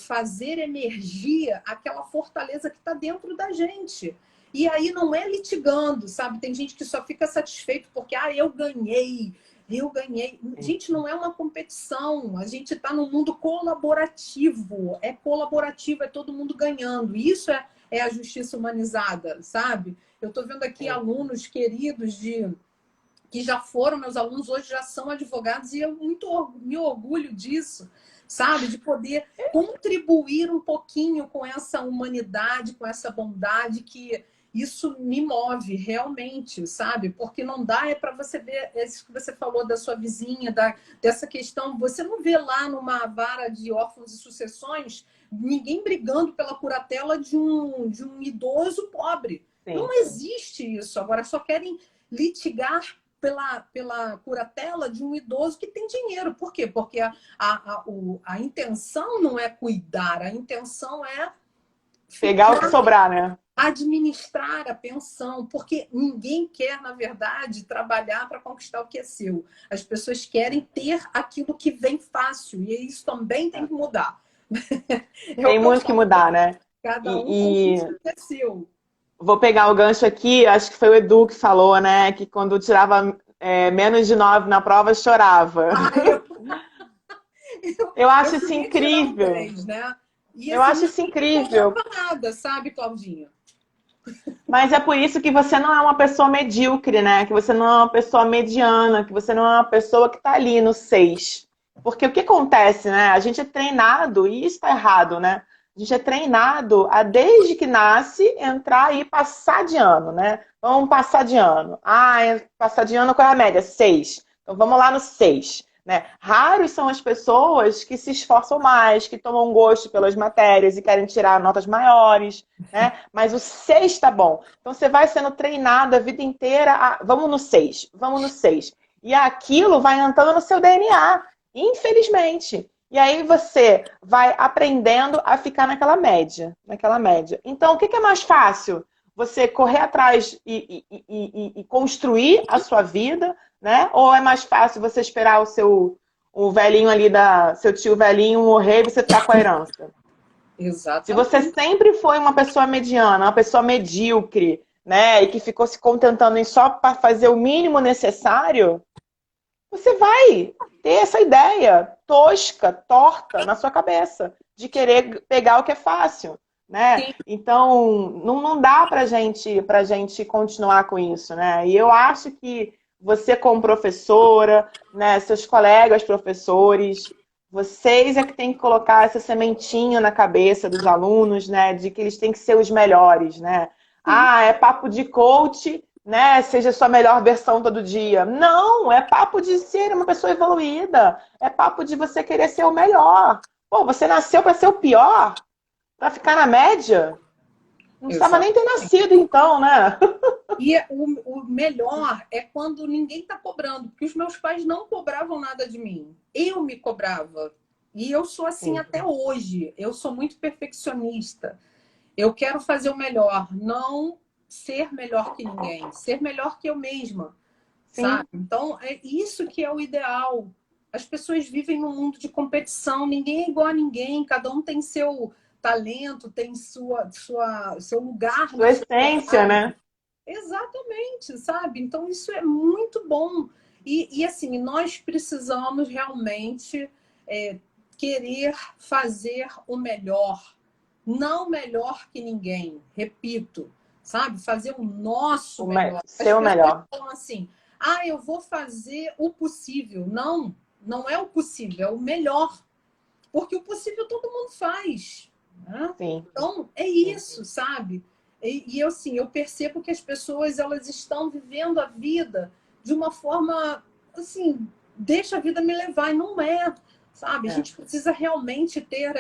Fazer emergir aquela fortaleza que está dentro da gente. E aí não é litigando, sabe? Tem gente que só fica satisfeito porque, eu ganhei. Sim. Gente, não é uma competição. A gente está num mundo colaborativo. É colaborativo, é todo mundo ganhando. Isso é a justiça humanizada, sabe? Eu estou vendo aqui Sim. alunos queridos que já foram meus alunos, hoje já são advogados, e eu me orgulho disso, sabe? De poder contribuir um pouquinho com essa humanidade, com essa bondade que isso me move realmente, sabe? Porque não dá para você ver isso que você falou da sua vizinha, dessa questão. Você não vê lá numa vara de órfãos e sucessões ninguém brigando pela curatela de um idoso pobre. Não Sim. existe isso. Agora só querem litigar pela curatela de um idoso que tem dinheiro. Por quê? Porque a intenção não é cuidar, a intenção é Pegar o que ficar, sobrar, né? administrar a pensão, porque ninguém quer, na verdade, trabalhar para conquistar o que é seu. As pessoas querem ter aquilo que vem fácil, e isso também tem que mudar. É o Tem que eu muito que falo, mudar, né? cada um E conquista o que é seu. vou pegar o gancho aqui, acho que foi o Edu que falou, né? Que quando tirava menos de 9 na prova, chorava. Ah, Eu eu acho isso queria tirar um incrível. 10, né? E Eu assim, acho não isso me incomodava incrível. nada, sabe, Claudinha? Mas é por isso que você não é uma pessoa medíocre, né? Que você não é uma pessoa mediana, que você não é uma pessoa que está ali no 6. Porque o que acontece, né? A gente é treinado, e isso está errado, né? A gente é treinado a, desde que nasce, entrar e passar de ano, né? Vamos passar de ano. Ah, passar de ano, qual é a média? 6. Então vamos lá no 6. Né? Raros são as pessoas que se esforçam mais, que tomam gosto pelas matérias e querem tirar notas maiores, né? Mas o 6 tá bom. Então você vai sendo treinado a vida inteira. Vamos no 6, vamos no 6. E aquilo vai entrando no seu DNA, infelizmente. E aí você vai aprendendo a ficar naquela média, naquela média. Então, o que é mais fácil? você correr atrás e construir a sua vida, né? Ou é mais fácil você esperar o velhinho ali, seu tio velhinho morrer e você ficar com a herança? Se você Exatamente. sempre foi uma pessoa mediana, uma pessoa medíocre, né? E que ficou se contentando em só para fazer o mínimo necessário, você vai ter essa ideia tosca, torta na sua cabeça, de querer pegar o que é fácil, né? Sim. Então, não dá pra gente continuar com isso, né? E eu acho que você como professora, né, seus colegas professores, vocês é que tem que colocar essa sementinha na cabeça dos alunos, né, de que eles têm que ser os melhores, né? Ah, é papo de coach, né? Seja a sua melhor versão todo dia. Não, é papo de ser uma pessoa evoluída. É papo de você querer ser o melhor. Pô, você nasceu para ser o pior? Para ficar na média? Não precisava nem ter Exatamente. nascido, então, né? E o melhor é quando ninguém está cobrando, porque os meus pais não cobravam nada de mim. Eu me cobrava. E eu sou assim Sim, até hoje. Eu sou muito perfeccionista. Eu quero fazer o melhor, não ser melhor que ninguém, ser melhor que eu mesma, sabe? sim. Então, é isso que é o ideal. As pessoas vivem num mundo de competição, ninguém é igual a ninguém, cada um tem seu talento, tem seu lugar na Sua essência, sociedade. né? Exatamente, sabe? Então isso é muito bom. E assim, nós precisamos realmente é, querer fazer o melhor, não melhor que ninguém, repito, sabe? Fazer o nosso melhor. As Seu pessoas melhor. falam assim: ah, eu vou fazer o possível. Não, não é o possível, é o melhor. Porque o possível todo mundo faz. Né? Sim, Então, é sim. isso, sabe? E assim, eu percebo que as pessoas elas estão vivendo a vida de uma forma assim, deixa a vida me levar, e não é, sabe? A É. gente precisa realmente ter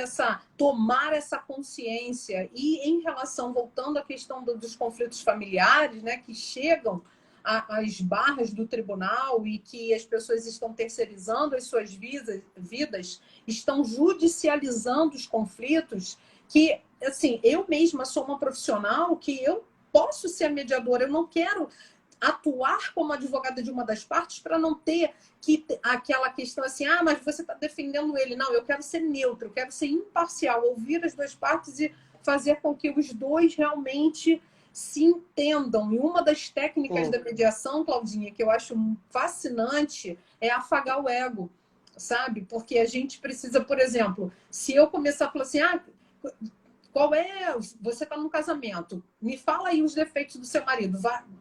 tomar essa consciência. E em relação, voltando à questão dos conflitos familiares, né, que chegam às barras do tribunal e que as pessoas estão terceirizando as suas vidas, estão judicializando os conflitos, que, assim, eu mesma sou uma profissional que eu posso ser a mediadora, eu não quero atuar como advogada de uma das partes para não ter aquela questão assim, ah, mas você está defendendo ele. Não, eu quero ser neutro, eu quero ser imparcial, ouvir as duas partes e fazer com que os dois realmente se entendam. E uma das técnicas Sim. da mediação, Claudinha, que eu acho fascinante, é afagar o ego, sabe? Porque a gente precisa, por exemplo, se eu começar a falar assim, ah, qual é? Você está num casamento, me fala aí os defeitos do seu marido.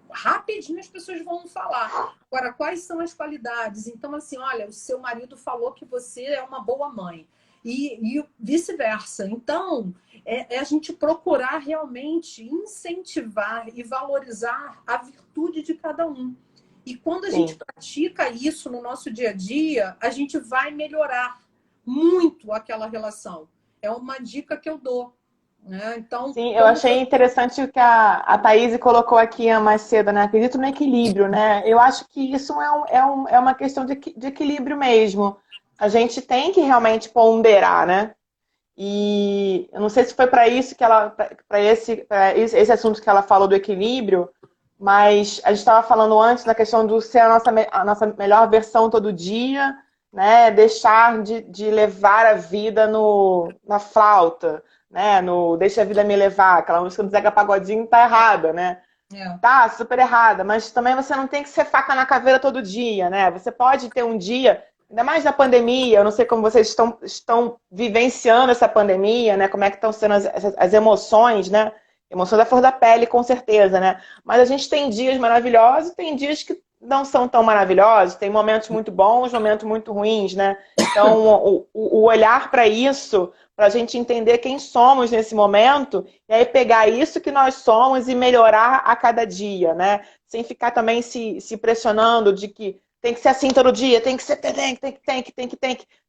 Rapidinho as pessoas vão falar. Agora, quais são as qualidades? Então, assim, olha, o seu marido falou que você é uma boa mãe. E vice-versa. Então, é a gente procurar realmente incentivar e valorizar a virtude de cada um. E quando a gente Sim. pratica isso no nosso dia a dia, a gente vai melhorar muito aquela relação. É uma dica que eu dou. Né? Então, Sim, eu como achei interessante o que a Thaís colocou aqui mais cedo, né? Acredito no equilíbrio, né? Eu acho que isso é uma questão de equilíbrio mesmo. A gente tem que realmente ponderar, né? E eu não sei se foi para isso que esse assunto que ela falou do equilíbrio, mas a gente estava falando antes da questão do ser a nossa melhor versão todo dia, né? Deixar de levar a vida na flauta, né? No Deixa a Vida Me Levar, aquela música do Zeca Pagodinho tá errada, né? é, Tá, super errada, mas também você não tem que ser faca na caveira todo dia, né? Você pode ter um dia, ainda mais na pandemia, eu não sei como vocês estão vivenciando essa pandemia, né? Como é que estão sendo as emoções, né? Emoções da flor da pele, com certeza, né? Mas a gente tem dias maravilhosos, tem dias que não são tão maravilhosos, tem momentos muito bons, momentos muito ruins, né? Então, o olhar para isso, para a gente entender quem somos nesse momento, e aí pegar isso que nós somos e melhorar a cada dia, né? Sem ficar também se pressionando de que tem que ser assim todo dia, tem que ser,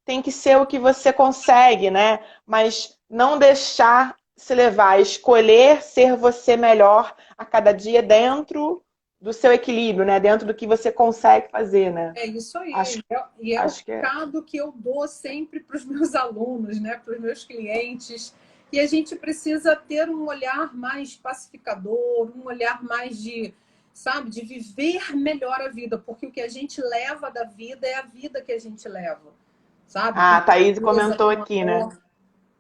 tem que ser o que você consegue, né? Mas não deixar se levar, escolher ser você melhor a cada dia dentro do seu equilíbrio, né? Dentro do que você consegue fazer, né? é isso Acho, aí. E é o acho que é. recado que eu dou sempre para os meus alunos, né? Para os meus clientes, E a gente precisa ter um olhar mais pacificador, um olhar mais de, sabe, de viver melhor a vida, porque o que a gente leva da vida é a vida que a gente leva, sabe? Ah, Com a Thaís clareza, comentou com aqui, né? amor.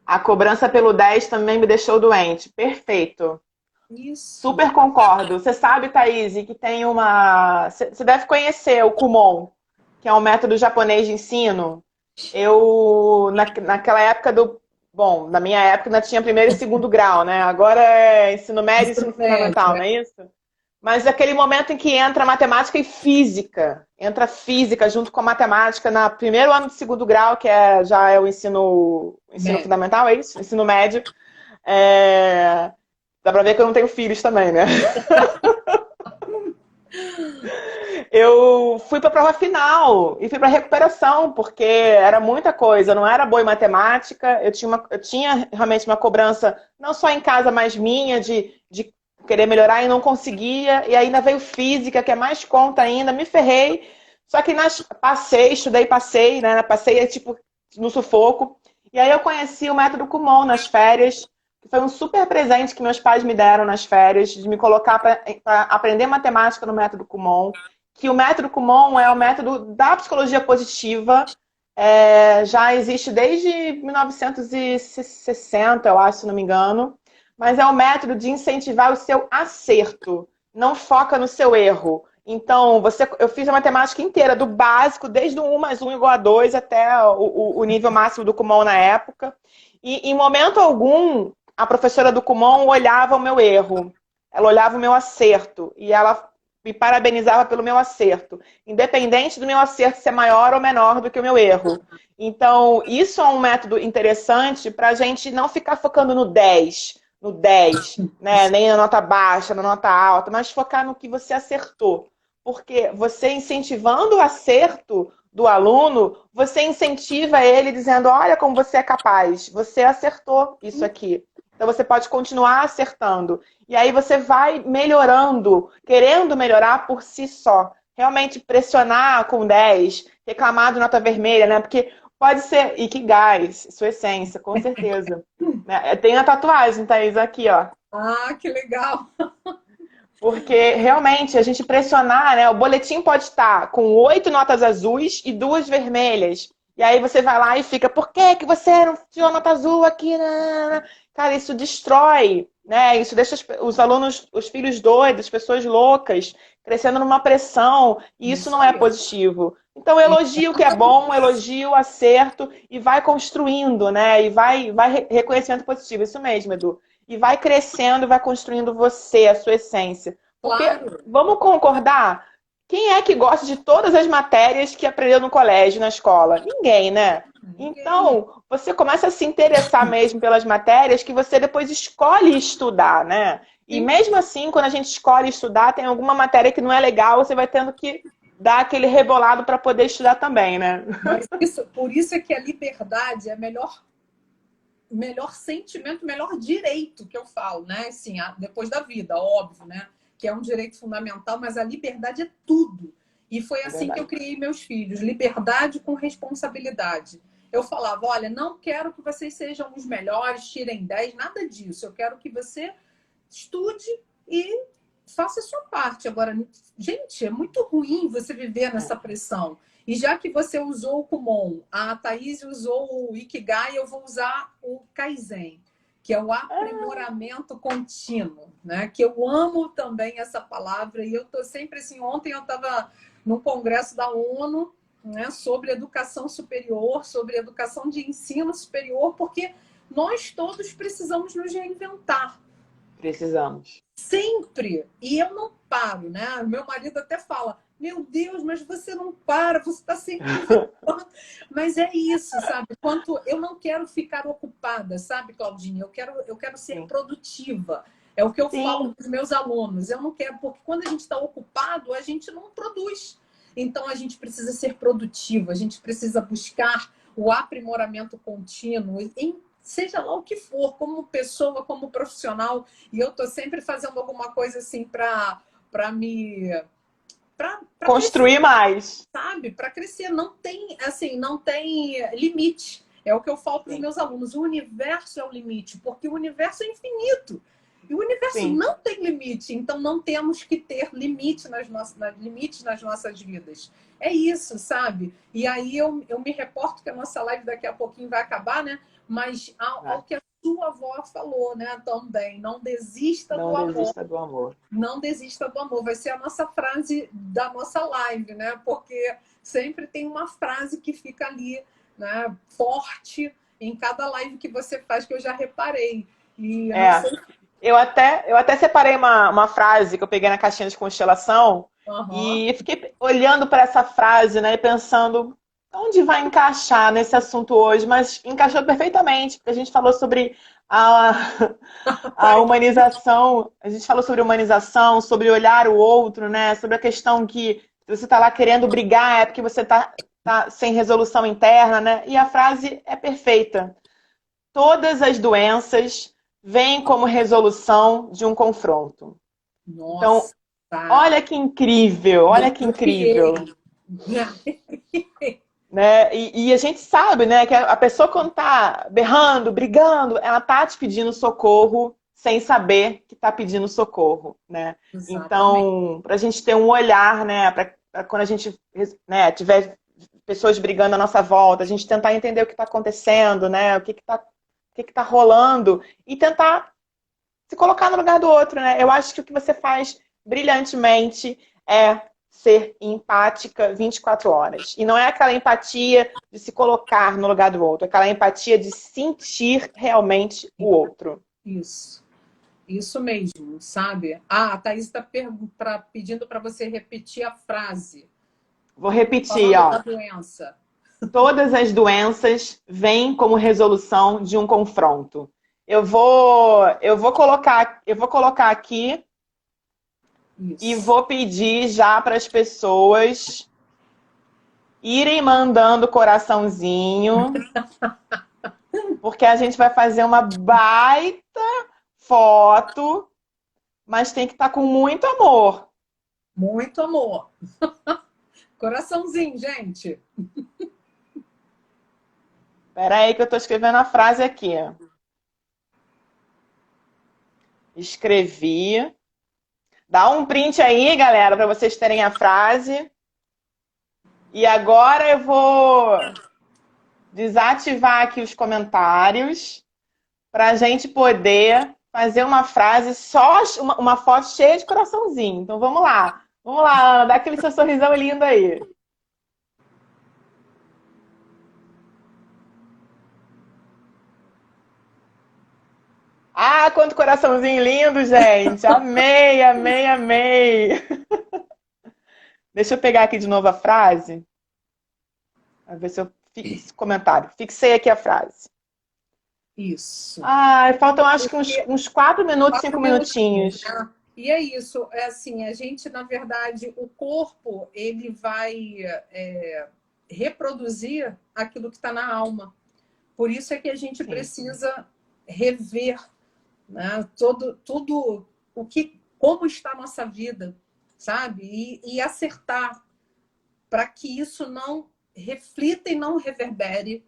A cobrança pelo 10 também me deixou doente. Perfeito. Isso. Super concordo. Você sabe, Thaís, que tem uma. Você deve conhecer o Kumon, que é um método japonês de ensino. Naquela época do. Bom, na minha época ainda tinha primeiro e segundo grau, né? Agora é ensino médio e ensino Ensino médio, fundamental, não é isso? Mas aquele momento em que entra matemática e física. Entra física junto com a matemática no primeiro ano de segundo grau, que já é o ensino médio. fundamental, é isso? Ensino médio. É, dá pra ver que eu não tenho filhos também, né? Eu fui pra prova final e fui pra recuperação, porque era muita coisa, eu não era boa em matemática, eu tinha realmente uma cobrança, não só em casa, mas minha, de querer melhorar e não conseguia, e ainda veio física, que é mais conta ainda, me ferrei. Só que passei, estudei, passei, né? Passei tipo no sufoco. E aí eu conheci o método Kumon nas férias, que foi um super presente que meus pais me deram nas férias, de me colocar para aprender matemática no método Kumon. Que o método Kumon é o método da psicologia positiva, já existe desde 1960, eu acho, se não me engano, mas é um método de incentivar o seu acerto, não foca no seu erro. Então, eu fiz a matemática inteira, do básico, desde o 1 mais 1 igual a 2 até o nível máximo do Kumon na época. E em momento algum, a professora do Kumon olhava o meu erro, ela olhava o meu acerto, e ela me parabenizava pelo meu acerto, independente do meu acerto ser maior ou menor do que o meu erro. Então, isso é um método interessante para a gente não ficar focando no 10, né? Nem na nota baixa, na nota alta, mas focar no que você acertou. Porque você incentivando o acerto do aluno, você incentiva ele dizendo, olha como você é capaz, você acertou isso aqui. Então você pode continuar acertando. E aí você vai melhorando, querendo melhorar por si só. Realmente pressionar com 10, reclamar de nota vermelha, né? Porque pode ser Ikigai, sua essência, com certeza. Né? Tem a tatuagem, Thaís, aqui, ó. Ah, que legal! Porque realmente a gente pressionar, né? O boletim pode estar com 8 notas azuis e 2 vermelhas. E aí você vai lá e fica, por que que você não tirou nota azul aqui? Cara, isso destrói, né? Isso deixa os alunos, os filhos doidos, pessoas loucas, crescendo numa pressão, e isso Isso não é aí. positivo. Então elogia o que é bom, elogia o acerto e vai construindo, né? E vai reconhecimento positivo, isso mesmo, Edu. E vai crescendo, vai construindo você, a sua essência. Porque, Claro, vamos concordar, quem é que gosta de todas as matérias que aprendeu no colégio, na escola? Ninguém, né? ninguém. Então, você começa a se interessar mesmo pelas matérias que você depois escolhe estudar, né? E Sim. mesmo assim, quando a gente escolhe estudar, tem alguma matéria que não é legal, você vai tendo que dar aquele rebolado para poder estudar também, né? Mas por isso é que a liberdade é melhor sentimento, melhor direito que eu falo, né? Assim, depois da vida, óbvio, né? Que é um direito fundamental, mas a liberdade é tudo. E foi É assim que eu verdade. criei meus filhos, liberdade com responsabilidade. Eu falava, olha, não quero que vocês sejam os melhores, tirem 10, nada disso. Eu quero que você estude e faça a sua parte. Agora, gente, é muito ruim você viver nessa pressão. E já que você usou o Kumon, a Thaís usou o Ikigai, eu vou usar o Kaizen, que é o aprimoramento contínuo, né? Que eu amo também essa palavra. E eu tô sempre assim, ontem eu estava num congresso da ONU, né, sobre educação superior, sobre educação de ensino superior, porque nós todos precisamos nos reinventar. Precisamos. Sempre. E eu não paro, né? Meu marido até fala, meu Deus, mas você não para, você está sempre inventando. Mas é isso, sabe? Quanto eu não quero ficar ocupada, sabe, Claudinha? Eu quero ser Sim. produtiva. É o que eu falo Sim. para os meus alunos. Eu não quero, porque quando a gente está ocupado, a gente não produz. Então a gente precisa ser produtivo, a gente precisa buscar o aprimoramento contínuo em seja lá o que for, como pessoa, como profissional, e eu tô sempre fazendo alguma coisa assim para me para crescer, Construir mais. sabe? Para crescer não tem assim, não tem limite. É o que eu falo para os Sim, meus alunos. O universo é o limite, porque o universo é infinito. E o universo sim. não tem limite, então não temos que ter limites nas nossas vidas. É isso, sabe? E aí eu me reporto que a nossa live daqui a pouquinho vai acabar, né? Mas ao Vai. que a sua avó falou, né? Também, não desista Não do amor. desista do amor. Não desista do amor. Vai ser a nossa frase da nossa live, né? Porque sempre tem uma frase que fica ali, né? Forte em cada live que você faz, que eu já reparei. E eu não É. sei. Eu até separei uma frase que eu peguei na caixinha de constelação Uhum. e fiquei olhando para essa frase, né, e pensando onde vai encaixar nesse assunto hoje, mas encaixou perfeitamente, porque a gente falou sobre a, a humanização, a gente falou sobre humanização, sobre olhar o outro, né, sobre a questão que se você está lá querendo brigar é porque você tá sem resolução interna, né, e a frase é perfeita. Todas as doenças vêm como resolução de um confronto. Então, Nossa, me olha que arrepiei. incrível, né? E a gente sabe, né, que a pessoa quando tá berrando, brigando, ela tá te pedindo socorro sem saber que tá pedindo socorro, né? Exatamente. Então, para a gente ter um olhar, né, para quando a gente, né, tiver pessoas brigando à nossa volta, a gente tentar entender o que está acontecendo, né, o que tá rolando e tentar se colocar no lugar do outro, né? Eu acho que o que você faz brilhantemente é ser empática 24 horas. E não é aquela empatia de se colocar no lugar do outro, é aquela empatia de sentir realmente o outro. Isso. Isso mesmo, sabe? Ah, a Thaís está pedindo para você repetir a frase, Vou repetir, falando da ó. doença. Todas as doenças vêm como resolução de um confronto. Eu vou colocar aqui e Isso. vou pedir já para as pessoas irem mandando coraçãozinho, porque a gente vai fazer uma baita foto, mas tem que estar com muito amor. Muito amor. Coraçãozinho, gente. Espera aí que eu estou escrevendo a frase aqui. Escrevi. Dá um print aí, galera, para vocês terem a frase. E agora eu vou desativar aqui os comentários para a gente poder fazer uma frase só, uma foto cheia de coraçãozinho. Então vamos lá. Vamos lá, Ana, dá aquele seu sorrisão lindo aí. Ah, quanto coraçãozinho lindo, gente. Amei, amei, amei. Deixa eu pegar aqui de novo a frase. Pra ver se eu fixo comentário. Fixei aqui a frase. Isso. Ah, faltam acho que uns, Porque uns 4 minutos, 5 quatro minutinhos, minutinhos. né? E é isso, é assim, a gente, na verdade, o corpo, ele vai reproduzir aquilo que está na alma. Por isso é que a gente Sim, precisa rever, né? Tudo como está a nossa vida, sabe? E acertar para que isso não reflita e não reverbere,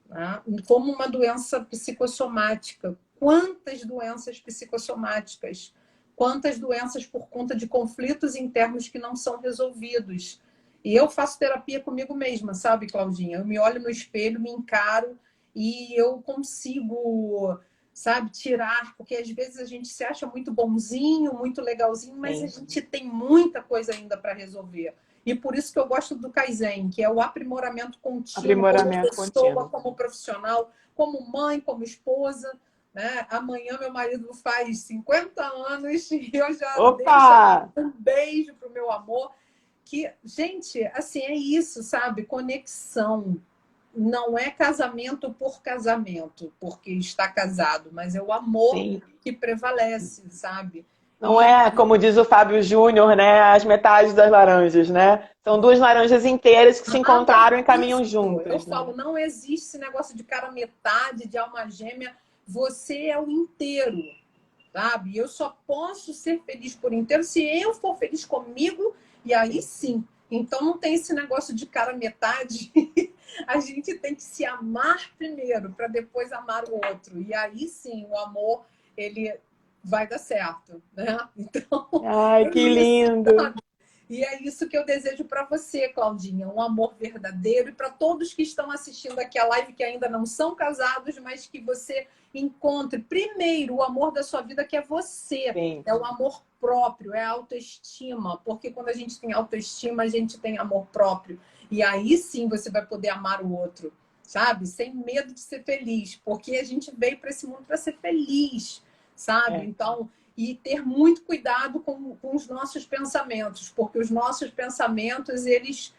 né? Como uma doença psicossomática. Quantas doenças psicossomáticas? Quantas doenças por conta de conflitos internos que não são resolvidos? E eu faço terapia comigo mesma, sabe, Claudinha? Eu me olho no espelho, me encaro e eu consigo, sabe, tirar, porque às vezes a gente se acha muito bonzinho, muito legalzinho, mas a sim. gente tem muita coisa ainda para resolver. E por isso que eu gosto do Kaizen, que é o aprimoramento contínuo como Aprimoramento pessoa, contínuo. como profissional, como mãe, como esposa. Né? Amanhã meu marido faz 50 anos e eu já deixo Opa! um beijo pro meu amor. Que, gente, assim, é isso, sabe? Conexão. Não é casamento por casamento, porque está casado, mas é o amor Sim. que prevalece, sabe? Não E é, como diz o Fábio Júnior, né? As metades das laranjas, né? São duas laranjas inteiras que se nada encontraram e caminham disso. Eu juntas, né? falo, não existe esse negócio de cara metade, de alma gêmea. Você é o inteiro, sabe? Eu só posso ser feliz por inteiro se eu for feliz comigo, e aí Sim. sim. Então não tem esse negócio de cara metade, A gente tem que se amar primeiro para depois amar o outro. E aí sim, o amor, ele vai dar certo, né? Então, Ai, é que isso. lindo. E é isso que eu desejo para você, Claudinha, um amor verdadeiro, e para todos que estão assistindo aqui a live que ainda não são casados, mas que você encontre primeiro o amor da sua vida, que é você. Sim. É o amor próprio, é a autoestima, porque quando a gente tem autoestima, a gente tem amor próprio. E aí sim você vai poder amar o outro, sabe? Sem medo de ser feliz, porque a gente veio para esse mundo para ser feliz, sabe? Então, e ter muito cuidado com os nossos pensamentos, porque os nossos pensamentos, eles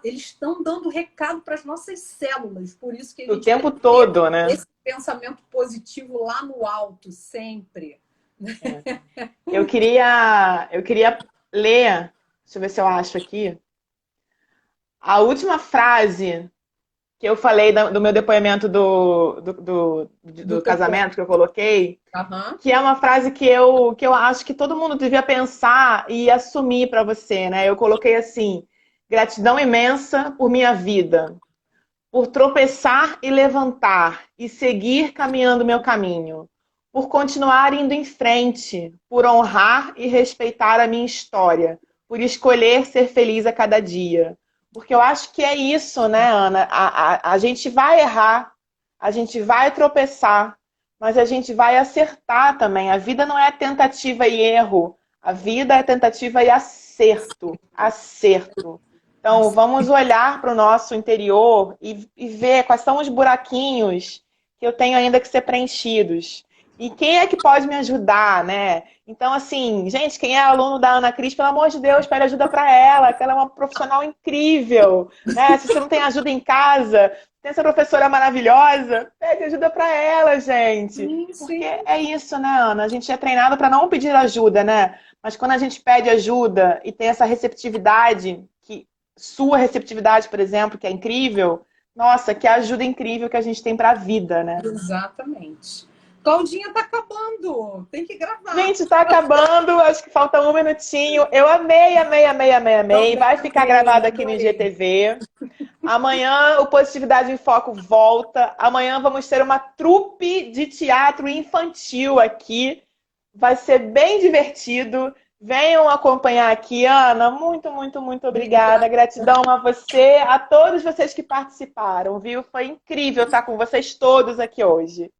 estão dando recado para as nossas células, por isso que a O gente tempo tem que ter todo, né? esse pensamento positivo lá no alto, sempre. Eu queria ler, deixa eu ver se eu acho aqui, a última frase que eu falei do meu depoimento Do do teu corpo. casamento que eu coloquei, Uhum. que é uma frase que eu acho que todo mundo devia pensar e assumir para você, né? Eu coloquei assim: gratidão imensa por minha vida, por tropeçar e levantar e seguir caminhando meu caminho, por continuar indo em frente, por honrar e respeitar a minha história, por escolher ser feliz a cada dia. Porque eu acho que é isso, né, Ana? A gente vai errar, a gente vai tropeçar, mas a gente vai acertar também. A vida não é tentativa e erro, a vida é tentativa e acerto. Acerto. Então, vamos olhar para o nosso interior e ver quais são os buraquinhos que eu tenho ainda que ser preenchidos. E quem é que pode me ajudar, né? Então, assim, gente, quem é aluno da Ana Cris, pelo amor de Deus, pede ajuda para ela, que ela é uma profissional incrível, né? Se você não tem ajuda em casa, tem essa professora maravilhosa, pede ajuda para ela, gente. Sim, Porque sim. é isso, né, Ana? A gente é treinado para não pedir ajuda, né? Mas quando a gente pede ajuda e tem essa receptividade que sua receptividade, por exemplo, que é incrível, nossa, que ajuda incrível que a gente tem para a vida, né? Exatamente. Claudinha, tá acabando. Tem que gravar. Gente, está acabando, acho que falta um minutinho. Eu amei, amei, amei, amei, amei. Também Vai ficar amei, gravado aqui no adorei. IGTV. Amanhã o Positividade em Foco volta. Amanhã vamos ter uma trupe de teatro infantil aqui. Vai ser bem divertido. Venham acompanhar aqui, Ana. Muito, muito, muito obrigada. Obrigada. Gratidão a você, a todos vocês que participaram, viu? Foi incrível estar com vocês todos aqui hoje.